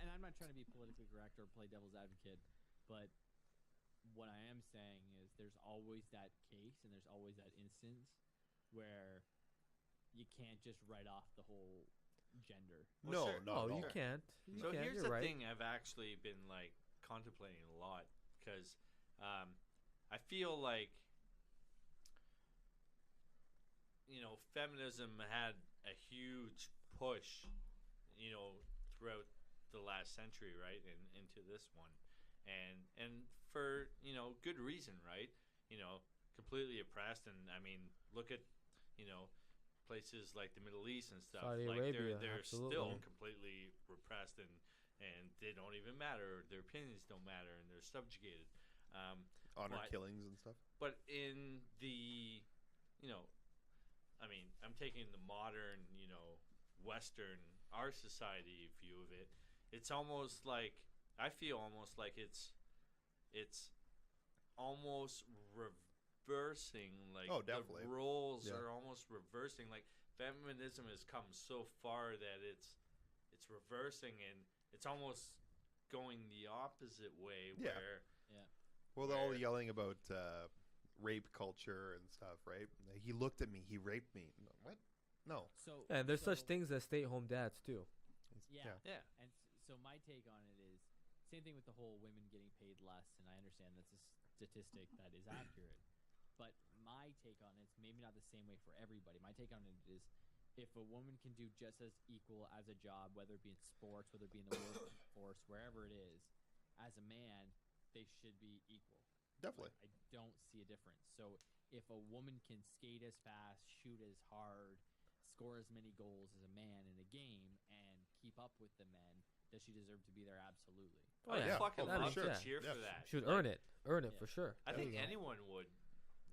And I'm not trying to be politically correct or play devil's advocate, but what I am saying is there's always that case and there's always that instance where you can't just write off the whole gender. Well, No, sure. no, oh, no. you can't. You So can't. here's You're the right. thing I've actually been like contemplating a lot because I feel like feminism had a huge push throughout the last century, right, and into this one, and for good reason, right? Completely oppressed, and I mean, look at places like the Middle East and stuff. Saudi like Arabia, they're still absolutely. completely repressed, and they don't even matter. Their opinions don't matter, and they're subjugated. Honor but- killings and stuff. But in the, I mean, I'm taking the modern, Western, our society view of it. It's almost like I feel almost like it's almost reversing. Like Oh, definitely. the roles Yeah. are almost reversing. Like feminism has come so far that it's reversing, and it's almost going the opposite way. Yeah. Where Well, they're all Where- yelling about rape culture and stuff, right? He looked at me. He raped me. No, what? No. So And there's such so- things as stay-at-home dads too. Yeah. yeah, And so my take on it is same thing with the whole women getting paid less, and I understand that's a statistic that is accurate. But my take on it's maybe not the same way for everybody. My take on it is if a woman can do just as equal as a job, whether it be in sports, whether it be in the workforce, wherever it is, as a man, they should be equal. Definitely. Like, I don't see a difference. So if a woman can skate as fast, shoot as hard, score as many goals as a man in a game, and keep up with the men, does she deserve to be there? Absolutely. Oh, I'd yeah. fucking Oh, for love sure. to cheer Yeah. for that. Should Like, earn it. Earn it Yeah. for sure. I There think you go. anyone would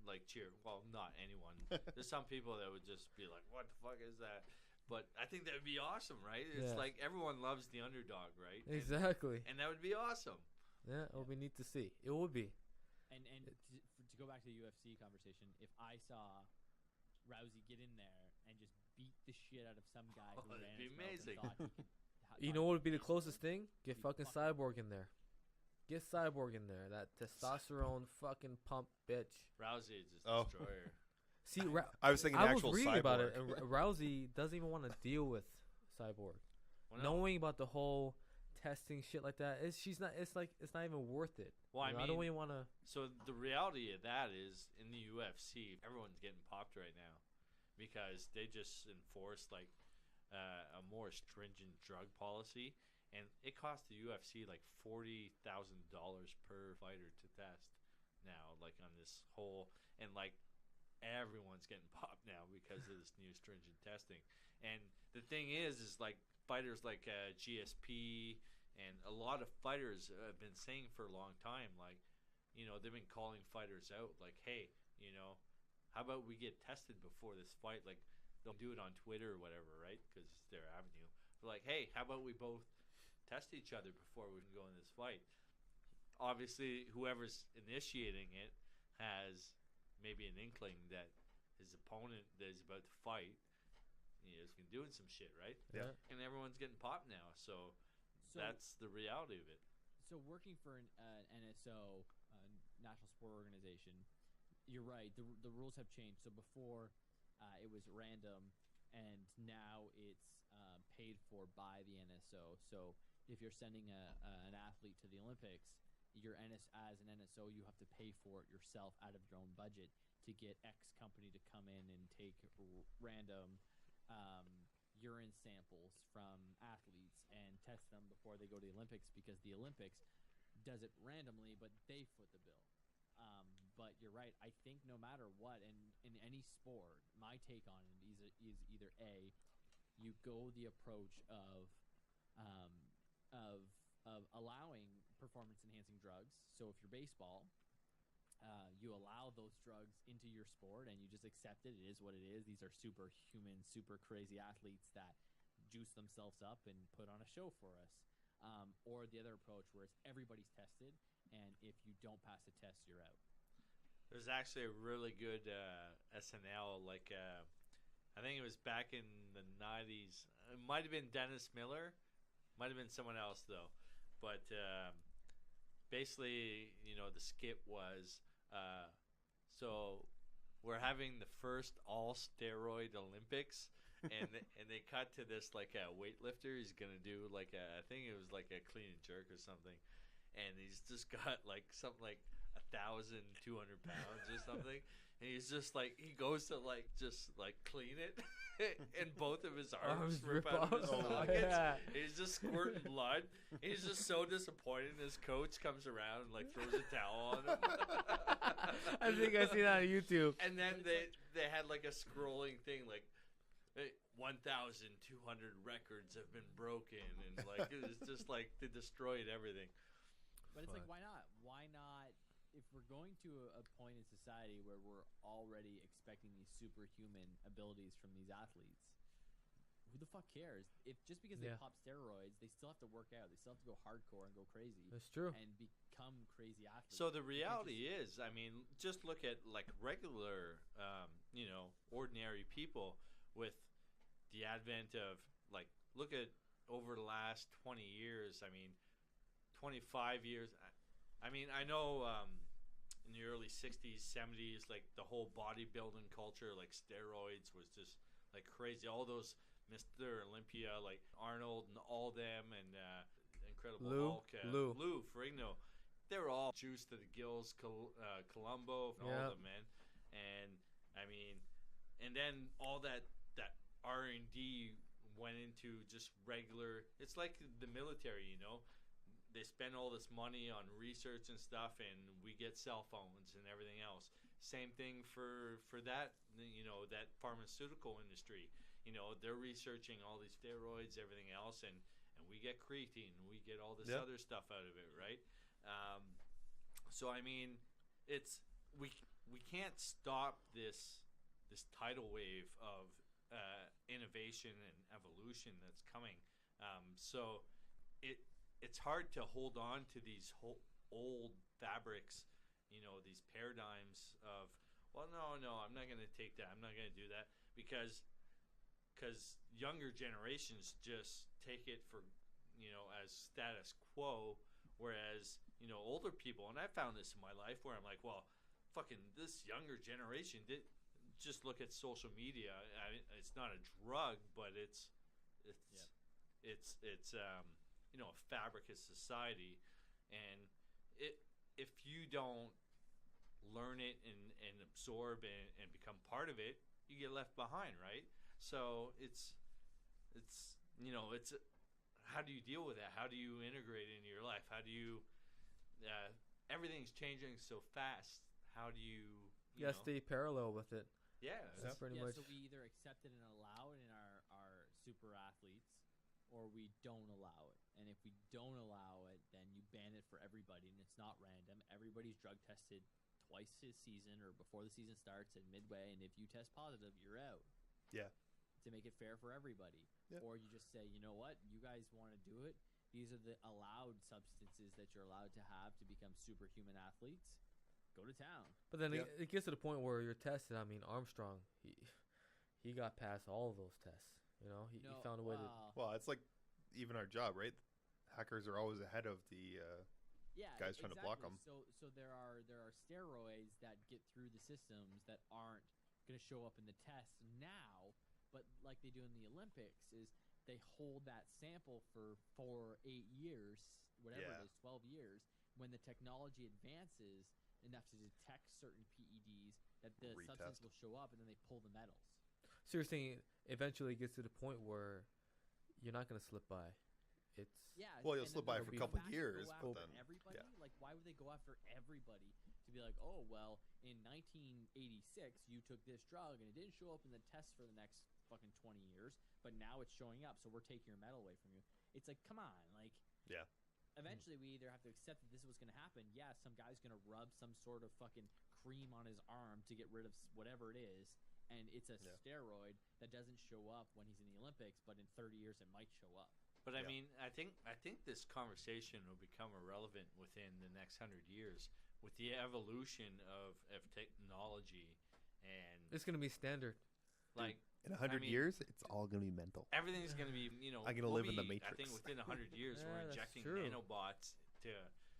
like cheer. Well, not anyone. There's some people that would just be like, "What the fuck is that?" But I think that would be awesome, right? It's Yeah. like everyone loves the underdog, right? Exactly. And that would be awesome. Yeah, it would be neat to see. It would be. And to go back to the UFC conversation, if I saw Rousey get in there and just beat the shit out of some guy who that'd ran be his mouth and amazing. thought he could- You thought know he what would be the could closest win, thing? Get be fucking fucking- Cyborg in there. Get Cyborg in there. That testosterone fucking pump bitch. Rousey is just Oh. destroyer. See, I was thinking I was actual reading cyborg. about it, and Rousey doesn't even want to deal with Cyborg. Well, no. Knowing about the whole testing shit like that, she's not. It's like it's not even worth it. Well, You know, I I don't mean, even want to. So the reality of that is, in the UFC, everyone's getting popped right now because they just enforced like a more stringent drug policy, and it costs the UFC like $40,000 per fighter to test now, like on this whole, and like everyone's getting popped now because of this new stringent testing. And the thing is like fighters like GSP and a lot of fighters have been saying for a long time, like, you know, they've been calling fighters out, like, hey, you know, how about we get tested before this fight? Like, they'll do it on Twitter or whatever, right? Because it's their avenue. They're like, hey, how about we both test each other before we can go in this fight? Obviously, whoever's initiating it has maybe an inkling that his opponent that is about to fight, you know, has been doing some shit, right? Yeah. And everyone's getting popped now, so that's the reality of it. So working for an NSO, National Sport Organization, you're right. The rules have changed. So before, it was random, and now it's paid for by the NSO. So if you're sending an athlete to the Olympics, as an NSO, you have to pay for it yourself out of your own budget to get X company to come in and take random urine samples from athletes and test them before they go to the Olympics, because the Olympics does it randomly, but they foot the bill. But you're right. I think no matter what, and in any sport, my take on it is either A, you go the approach of allowing performance-enhancing drugs. So if you're baseball, you allow those drugs into your sport and you just accept it. It is what it is. These are superhuman, super crazy athletes that juice themselves up and put on a show for us. Or the other approach where it's everybody's tested, and if you don't pass the test, you're out. There's actually a really good SNL, like I think it was back in the 90s. It might have been Dennis Miller, might have been someone else though. But basically, you know, the skit was so we're having the first all steroid Olympics. and they cut to this like a weightlifter. He's gonna do like I think it was like a clean and jerk or something, and he's just got like something like 1,200 pounds or something, and he's just like he goes to like just like clean it, and both of his arms rip out of his off. noggins. Yeah. He's just squirting blood. He's just so disappointed. His coach comes around and like throws a towel on him. I think I seen that on YouTube. And then they had like a scrolling thing like 1,200 records have been broken, and like it's just like they destroyed everything. But it's like, why not? Why not? If we're going to a point in society where we're already expecting these superhuman abilities from these athletes, who the fuck cares? If just because they pop steroids, they still have to work out. They still have to go hardcore and go crazy. That's true. And become crazy athletes. So the reality is, I mean, just look at like regular, ordinary people with the advent of like, look at over the last 20 years, I mean, 25 years. I mean, I know in the early 60s, 70s, like the whole bodybuilding culture, like steroids was just like crazy. All those Mr. Olympia, like Arnold and all them, and Incredible Hulk, Lou Ferrigno, they were all juiced to the gills. Columbo, all of them, man. And I mean, and then all that R&D went into just regular. It's like the military, you know. They spend all this money on research and stuff, and we get cell phones and everything else. Same thing for that, you know, that pharmaceutical industry. You know, they're researching all these steroids, everything else, and we get creatine, we get all this other stuff out of it, right? So I mean, it's we can't stop this tidal wave of innovation and evolution that's coming. So it's hard to hold on to these old fabrics, you know, these paradigms of, well, no, I'm not going to take that. I'm not going to do that because younger generations just take it for, you know, as status quo, whereas, you know, older people, and I found this in my life where I'm like, well, fucking this younger generation did just look at social media. It's not a drug, but it's you know, a fabric of society, and if you don't learn it and absorb and become part of it, you get left behind, right? So it's you know, it's how do you deal with that? How do you integrate it into your life? How do you everything's changing so fast. How do you know? stay parallel with it. Yeah, That's pretty much. So we either accept it and allow it in our super athletes, or we don't allow it. And if we don't allow it, then you ban it for everybody, and it's not random. Everybody's drug tested twice this season or before the season starts and midway, and if you test positive, you're out. Yeah. To make it fair for everybody. Yeah. Or you just say, you know what, you guys want to do it. These are the allowed substances that you're allowed to have to become superhuman athletes. Go to town. But then it gets to the point where you're tested. I mean, Armstrong, he got past all of those tests. You know, he found a way to. Well, it's like even our job, right? Hackers are always ahead of the guys trying to block them. So there are steroids that get through the systems that aren't going to show up in the test now, but like they do in the Olympics, is they hold that sample for 8 years, whatever it is, 12 years. When the technology advances enough to detect certain PEDs, that the substance will show up, and then they pull the metals. So you're saying eventually it gets to the point where you're not going to slip by. It's well, you'll slip by for a couple of years, but then everybody, like, why would they go after everybody to be like, oh well, in 1986 you took this drug and it didn't show up in the test for the next fucking 20 years, but now it's showing up, so we're taking your medal away from you. It's like, come on, like, eventually we either have to accept that this was going to happen. Yeah, some guy's going to rub some sort of fucking cream on his arm to get rid of whatever it is, and it's a steroid that doesn't show up when he's in the Olympics, but in 30 years it might show up. But I mean, I think this conversation will become irrelevant within the next 100 years with the evolution of technology, and it's going to be standard. Like in 100 years, it's all going to be mental. Everything's going to be, you know, I'm going to live in the Matrix. I think within 100 years, we're injecting nanobots to,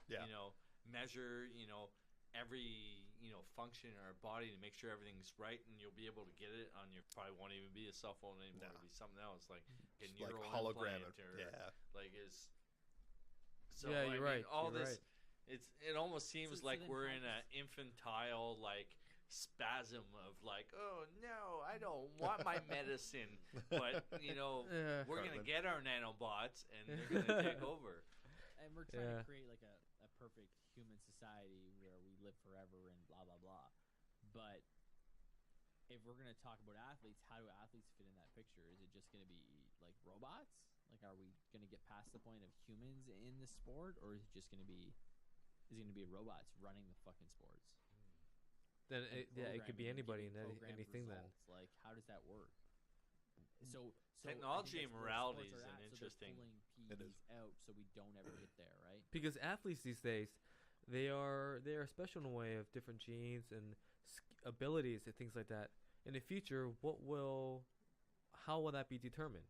you know, measure, you know, every, you know, function in our body to make sure everything's right, and you'll be able to get it on your. Probably won't even be a cell phone anymore. It'll be something else, like a neural hologram, like is. So you're right. All you're this, right. it almost seems like we're in an infantile like spasm of like, oh no, I don't want my medicine, but you know, we're gonna get our nanobots and they're gonna take over. And we're trying to create like a perfect human society where we live forever and blah blah blah. But if we're gonna talk about athletes, how do athletes fit in that picture? Is it just gonna be like robots? Like, are we gonna get past the point of humans in the sport, or is it just gonna be robots running the fucking sports? Then it could be anybody and anything. Results. Then, like, how does that work? So technology and morality is an interesting. It is out, so we don't ever get there, right? Because athletes these days, they are special in a way of different genes and abilities and things like that. In the future, how will that be determined?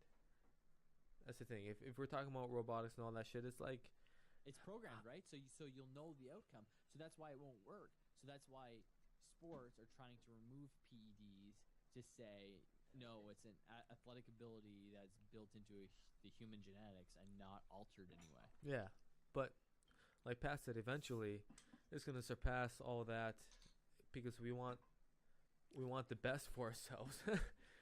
That's the thing. If we're talking about robotics and all that shit, it's like It's programmed, right? So you'll know the outcome. So that's why it won't work. So that's why sports are trying to remove PEDs to say no, it's an athletic ability that's built into the human genetics and not altered anyway. yeah, but like Pat said, eventually it's gonna surpass all that because we want the best for ourselves.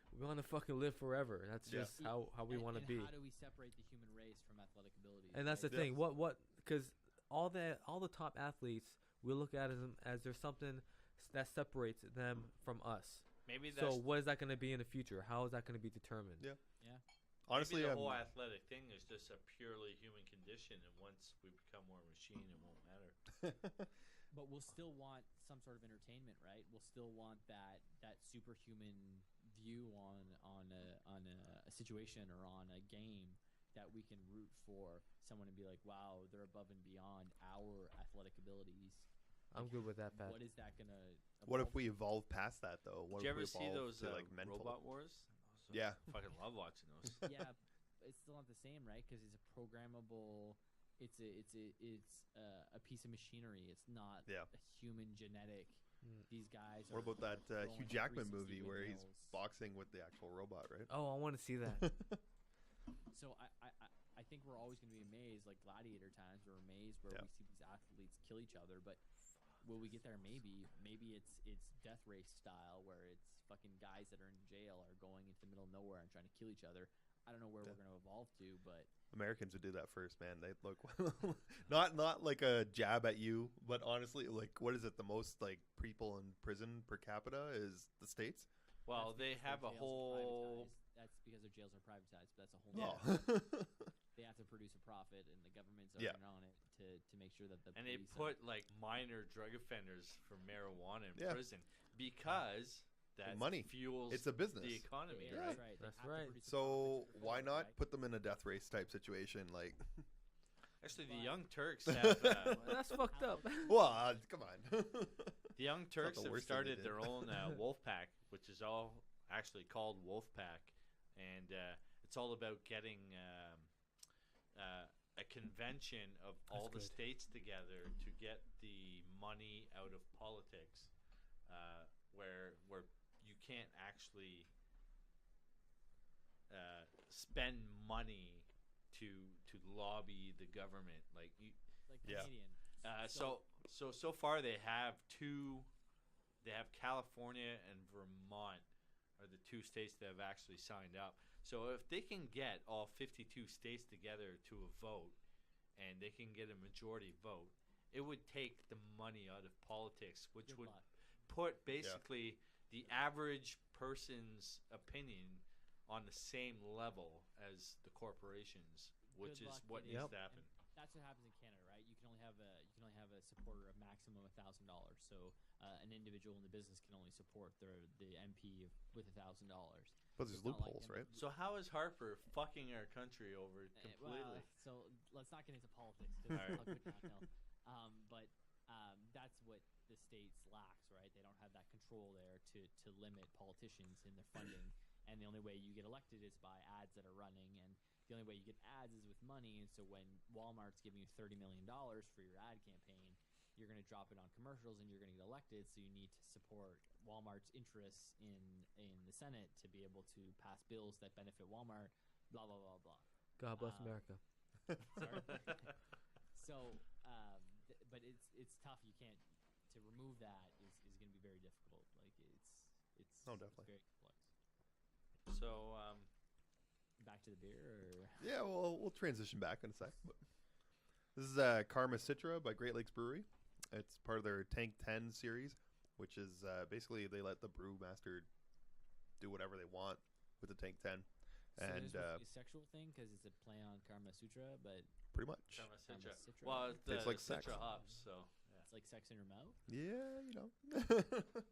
We want to fucking live forever. That's Yeah. just how we want to be. How do we separate the human race from athletic abilities? And that's the right? thing. What? Because all the top athletes, we look at them as there's something that separates them from us. Maybe that's So what is that going to be in the future? How is that going to be determined? Yeah. Yeah. Honestly, maybe the whole athletic thing is just a purely human condition, and once we become more machine, it won't matter. But we'll still want some sort of entertainment, right? We'll still want that superhuman view on a situation or on a game that we can root for someone and be like, wow, they're above and beyond our athletic abilities. I'm good with that, Pat. What is that gonna? what if we evolve past that though? What Did you if we ever see evolve those to, like mental? Robot Wars? Yeah. Fucking love watching those. Yeah, it's still not the same, right? Because it's a programmable. It's a piece of machinery. It's not Yeah. a human genetic. Mm. These guys. What are about that rolling Hugh Jackman 360 movie where he's windmills. boxing with the actual robot, right? Oh, I want to see that. So I think we're always going to be amazed, like Gladiator times. We're amazed where Yeah. we see these athletes kill each other, but will we get there? Maybe it's death race style where it's fucking guys that are in jail are going into the middle of nowhere and trying to kill each other. I don't know where Yeah. we're going to evolve to, but Americans would do that first, man. They look not like a jab at you, but honestly, like what is it? The most like people in prison per capita is the States. Well, that's they because have their a jails are whole. privatized. That's because their jails are privatized, but that's a whole. Oh. nother- They have to produce a profit, and the government's Yeah. in on it to make sure that the And they police are- put like minor drug offenders for marijuana in Yeah. prison because that Money. fuels It's a business. the economy, Yeah, right? that's right. They That's have to right. produce a So profit to why their not government, put them in a death race type situation? Like, Actually, the But- Young Turks have That's fucked up. well, come on. the Young Turks the have worst thing they started did. their own wolf pack, which is all actually called Wolf Pack, and it's all about getting a convention of all the good. states together to get the money out of politics, where you can't actually spend money to lobby the government. Like you, like Yeah. Canadian. so far they have two. They have California and Vermont are the two states that have actually signed up. So if they can get all 52 states together to a vote, and they can get a majority vote, it would take the money out of politics, which Good would luck. put basically the average person's opinion on the same level as the corporations, which Good is luck what getting- needs to and happen. That's what happens in Canada, right? You can only have a supporter of maximum $1,000. So an individual in the business can only support the MP with $1,000. But there's It's not like loopholes, them- right? So how is Harper fucking our country over completely? Well, so let's not get into politics because Alright. I'll quit downhill. But that's what the states lacks, right? They don't have that control there to limit politicians in their funding. And the only way you get elected is by ads that are running, and the only way you get ads is with money. And so when Walmart's giving you $30 million for your ad campaign, you're going to drop it on commercials and you're going to get elected. So you need to support Walmart's interests in the Senate to be able to pass bills that benefit Walmart, blah, blah, blah, blah. God bless Um, America. Sorry. So, but it's tough. You can't to remove that is going to be very difficult. Like it's Oh, it's definitely. very complex. So Back to the beer, or Yeah, well, we'll transition back in a sec. But this is Karma Citra by Great Lakes Brewery. It's part of their Tank 10 series, which is basically they let the brewmaster do whatever they want with the Tank 10. so And this was a sexual thing because it's a play on Karma Sutra, but pretty much. Kama Kama Citra. Citra. Well, it's the Tastes like sex. Citra hops. So yeah. it's like sex in your mouth. Yeah, you know.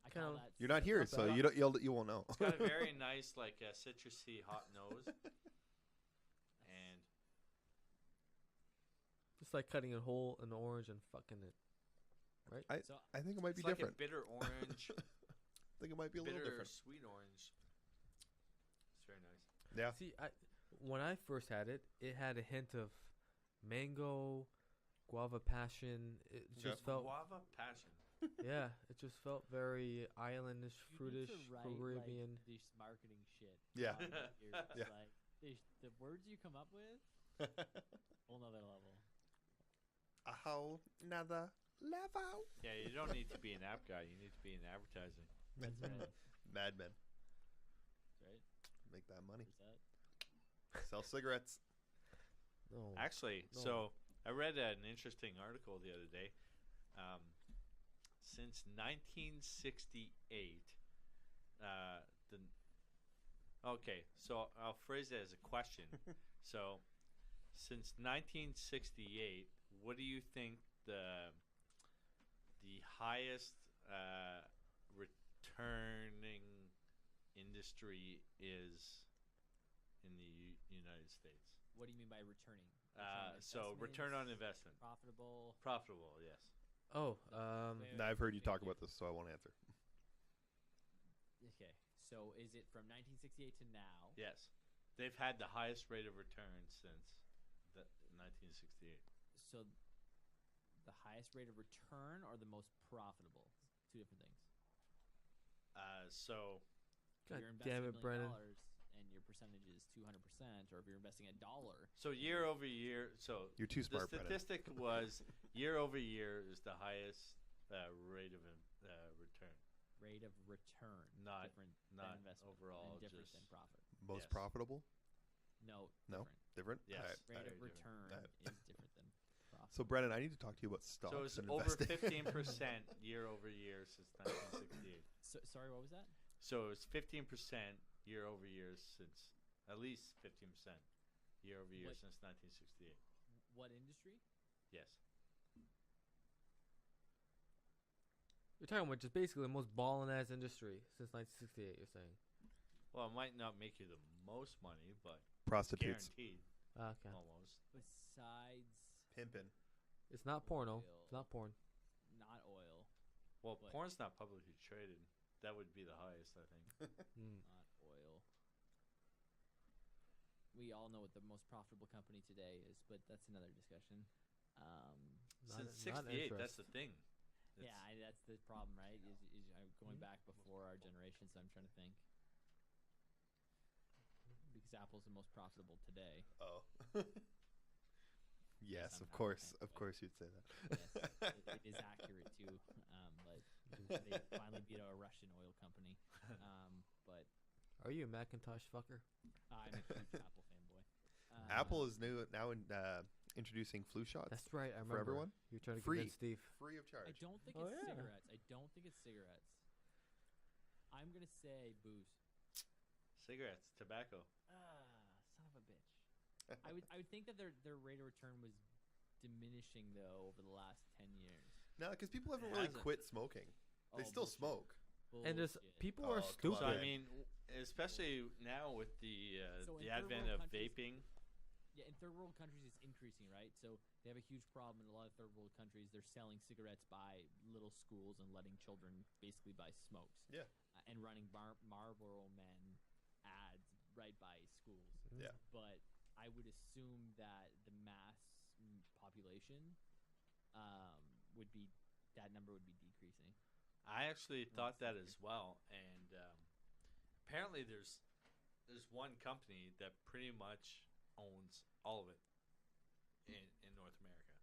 I call Kinda- that. You're not here, Not so bad. you won't know. It's got a very nice, like, citrusy hot nose, and It's like cutting a hole in the orange and fucking it. So I think it might be it's like different. a bitter orange, I think it might be a little bitter different. sweet orange. It's very nice. Yeah. See, when I first had it, it had a hint of mango, guava passion. It just felt Guava passion. yeah, it just felt very islandish, You fruitish, need to write, Caribbean. like, this marketing shit. Yeah. You're Yeah. Like, the words you come up with, whole nother level. A whole another level. Yeah, you don't need to be an app guy. You need to be in advertising. That's right. Mad Men. That's right. Make that money. There's that. Sell cigarettes. No. Actually, No. so I read an interesting article the other day. Since 1968, so I'll phrase it as a question. So, since 1968, what do you think the highest returning industry is in the United States? What do you mean by returning? So return on investment. Profitable. Profitable, yes. Oh, Wait, Now, I've heard you wait, talk wait. about this, so I won't answer. Okay, so is it from 1968 to now? Yes. They've had the highest rate of return since 1968. So the highest rate of return or the most profitable? Two different things. So God You're damn investing it, Brennan. $1 million and your percentage is 200%, or if you're investing $1. year over year, so You're too the smart, Brennan. statistic was year over year is the highest rate of return. Rate of return. Not- different not than investment. overall, And different just- than profit. Most Yes. profitable? No. No? Different. Different? Yes. Alright, Rate alright. of Very different. return Alright. is different than profit. So, Brennan, I need to talk to you about stocks So it's and over investing. 15% year over year since 1968. Sorry, what was that? So it's 15% year over year since at least 15% year over year What- since 1968. What industry? Yes. You're talking about just basically the most ballin' ass industry since 1968. You're saying? Well, it might not make you the most money, but Prostitutes. guaranteed Okay. almost. Besides Pimping. It's not porno. Oil. It's not porn. not oil, Well, But- porn's not publicly traded. That would be the highest, I think. Mm. not oil. We all know what the most profitable company today is, but that's another discussion. Not- Since not 68, that's interest. the thing. Yeah, that's the problem, right? Is I'm going back before our generation, so I'm trying to think. Because Apple's the most profitable today. Oh. Yes, I'm of not course. okay, Of but- course you'd say that. Yes, it is accurate too. But they finally beat a Russian oil company. But Are you a Macintosh fucker? I'm a huge Apple fanboy. Apple is now introducing flu shots. That's right. I for remember. everyone? You're trying to Free. convince Steve. Free of I charge. don't think Oh, it's yeah. cigarettes. I don't think it's cigarettes. I'm gonna say booze. Cigarettes, tobacco. Son of a bitch. I would think that their rate of return was diminishing though over the last 10 years. No, because people haven't It really hasn't. quit smoking. They Oh, still bullshit. smoke. And there's Bullshit. people Oh, are come on, stupid. So I man. mean, especially now with the So in the third advent world of countries- vaping. Yeah, in third world countries, it's increasing, right? So they have a huge problem in a lot of third world countries. They're selling cigarettes by little schools and letting children basically buy smokes. Yeah. And running Marlboro Men ads right by schools. Yeah. But I would assume that the mass population would be that number would be decreasing. I actually thought that as well, and apparently there's one company that pretty much owns all of it in North America.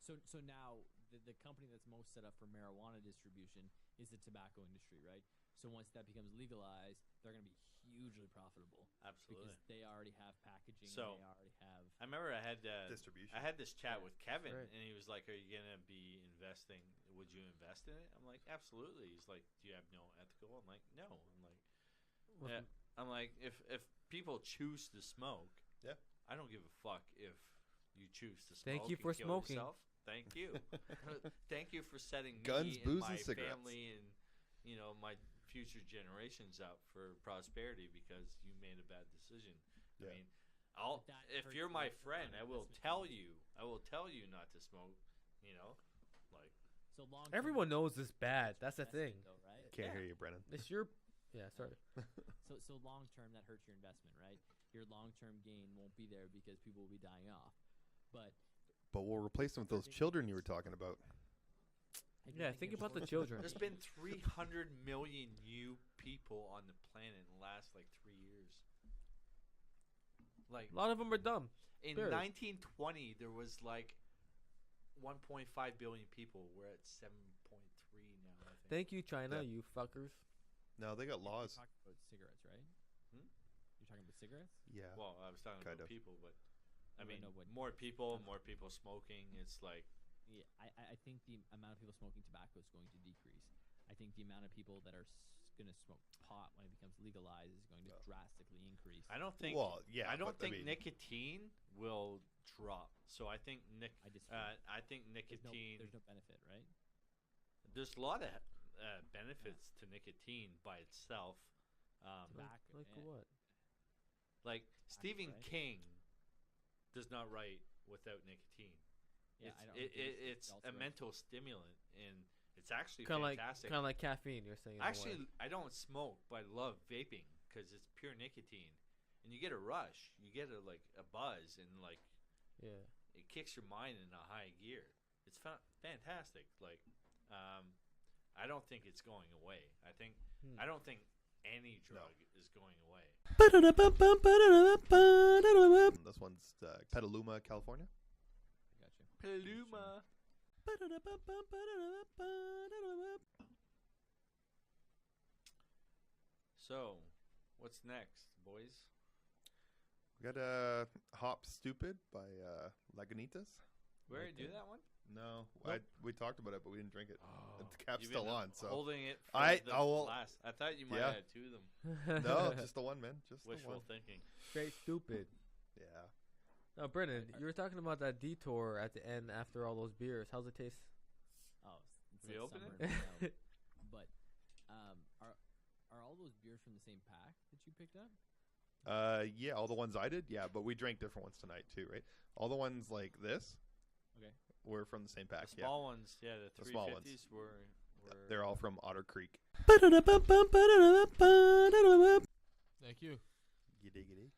So now the company that's most set up for marijuana distribution is the tobacco industry, right? So once that becomes legalized, they're going to be hugely profitable Absolutely. because they already have packaging. So- and they already have. I remember I had Distribution. I had this chat Yeah. with Kevin, Right. and he was like, "Are you gonna be investing? Would you invest in it?" I'm like, "Absolutely." He's like, "Do you have no ethical?" I'm like, "No." I'm like, Well, yeah. I'm like, if people choose to smoke, Yeah. I don't give a fuck if you choose to smoke. Thank you and for kill smoking. yourself. Thank you. Thank you for setting Guns, me booze, and my and cigarettes. family and my future generations up for prosperity because you made a bad decision. Yeah. I mean, But that if hurts you're the my return friend, on I will investment. tell you not to smoke. Like So long. everyone knows it's bad. That's the thing. though, right? Can't Yeah. hear you, Brennan. It's your Yeah, sorry. So long term, that hurts your investment, right? Your long term gain won't be there because people will be dying off. But we'll replace them with those children you were talking about. Yeah, think about the children. There's been 300 million new people on the planet in the last like 3 years. Like A lot of them are dumb. in Bears. 1920, there was like 1.5 billion people. We're at 7.3 now. I think. Thank you, China, Yeah. you fuckers. No, they got laws. You're talking about cigarettes, right? Hmm? You're talking about cigarettes? Yeah. Well, I was talking Kind about of. people, but I No, mean, no, but- more people smoking. It's like Yeah, I think the amount of people smoking tobacco is going to decrease. I think the amount of people that are going to smoke pot when it becomes legalized is going to drastically increase. I don't think. Well, yeah, I don't but, think mean, nicotine will drop. So I think I disagree. I think nicotine. There's no benefit, right? There's a lot of benefits to nicotine by itself. Tobacco, Like yeah. what? Like Stephen right? King does not write without nicotine. Yeah, it's I don't think it's also a right. mental stimulant, and it's actually Kind of like fantastic. caffeine. You're saying. in a Actually, way. I don't smoke, but I love vaping because it's pure nicotine, and you get a rush, you get a buzz, and like yeah. it kicks your mind in a high gear. It's fantastic. Like, I don't think it's going away. I don't think any drug is going away. This one's Petaluma, California. I got you. Paluma. So, what's next, boys? We got Hop Stupid by Lagunitas. We already do that one? No, Nope. we talked about it, but we didn't drink it. Oh, The cap's you've still been on, so holding it for I will- last. I thought you might Yeah. have had two of them. no, just the one, man. Just the Wishful one. thinking. Straight stupid. Yeah. Now, Brennan, you were talking about that detour at the end after all those beers. How's it taste? Oh, it's We like open summer it? now. But are all those beers from the same pack that you picked up? Yeah, all the ones I did. Yeah, but we drank different ones tonight too, right? All the ones like this. Okay. Were from the same pack. The small ones, yeah, the The small 350s were They're all from Otter Creek. Thank you. Giddy giddy.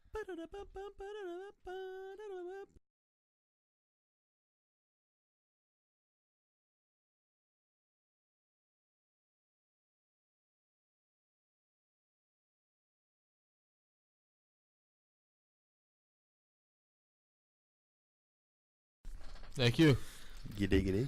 Thank you. Giddy giddy.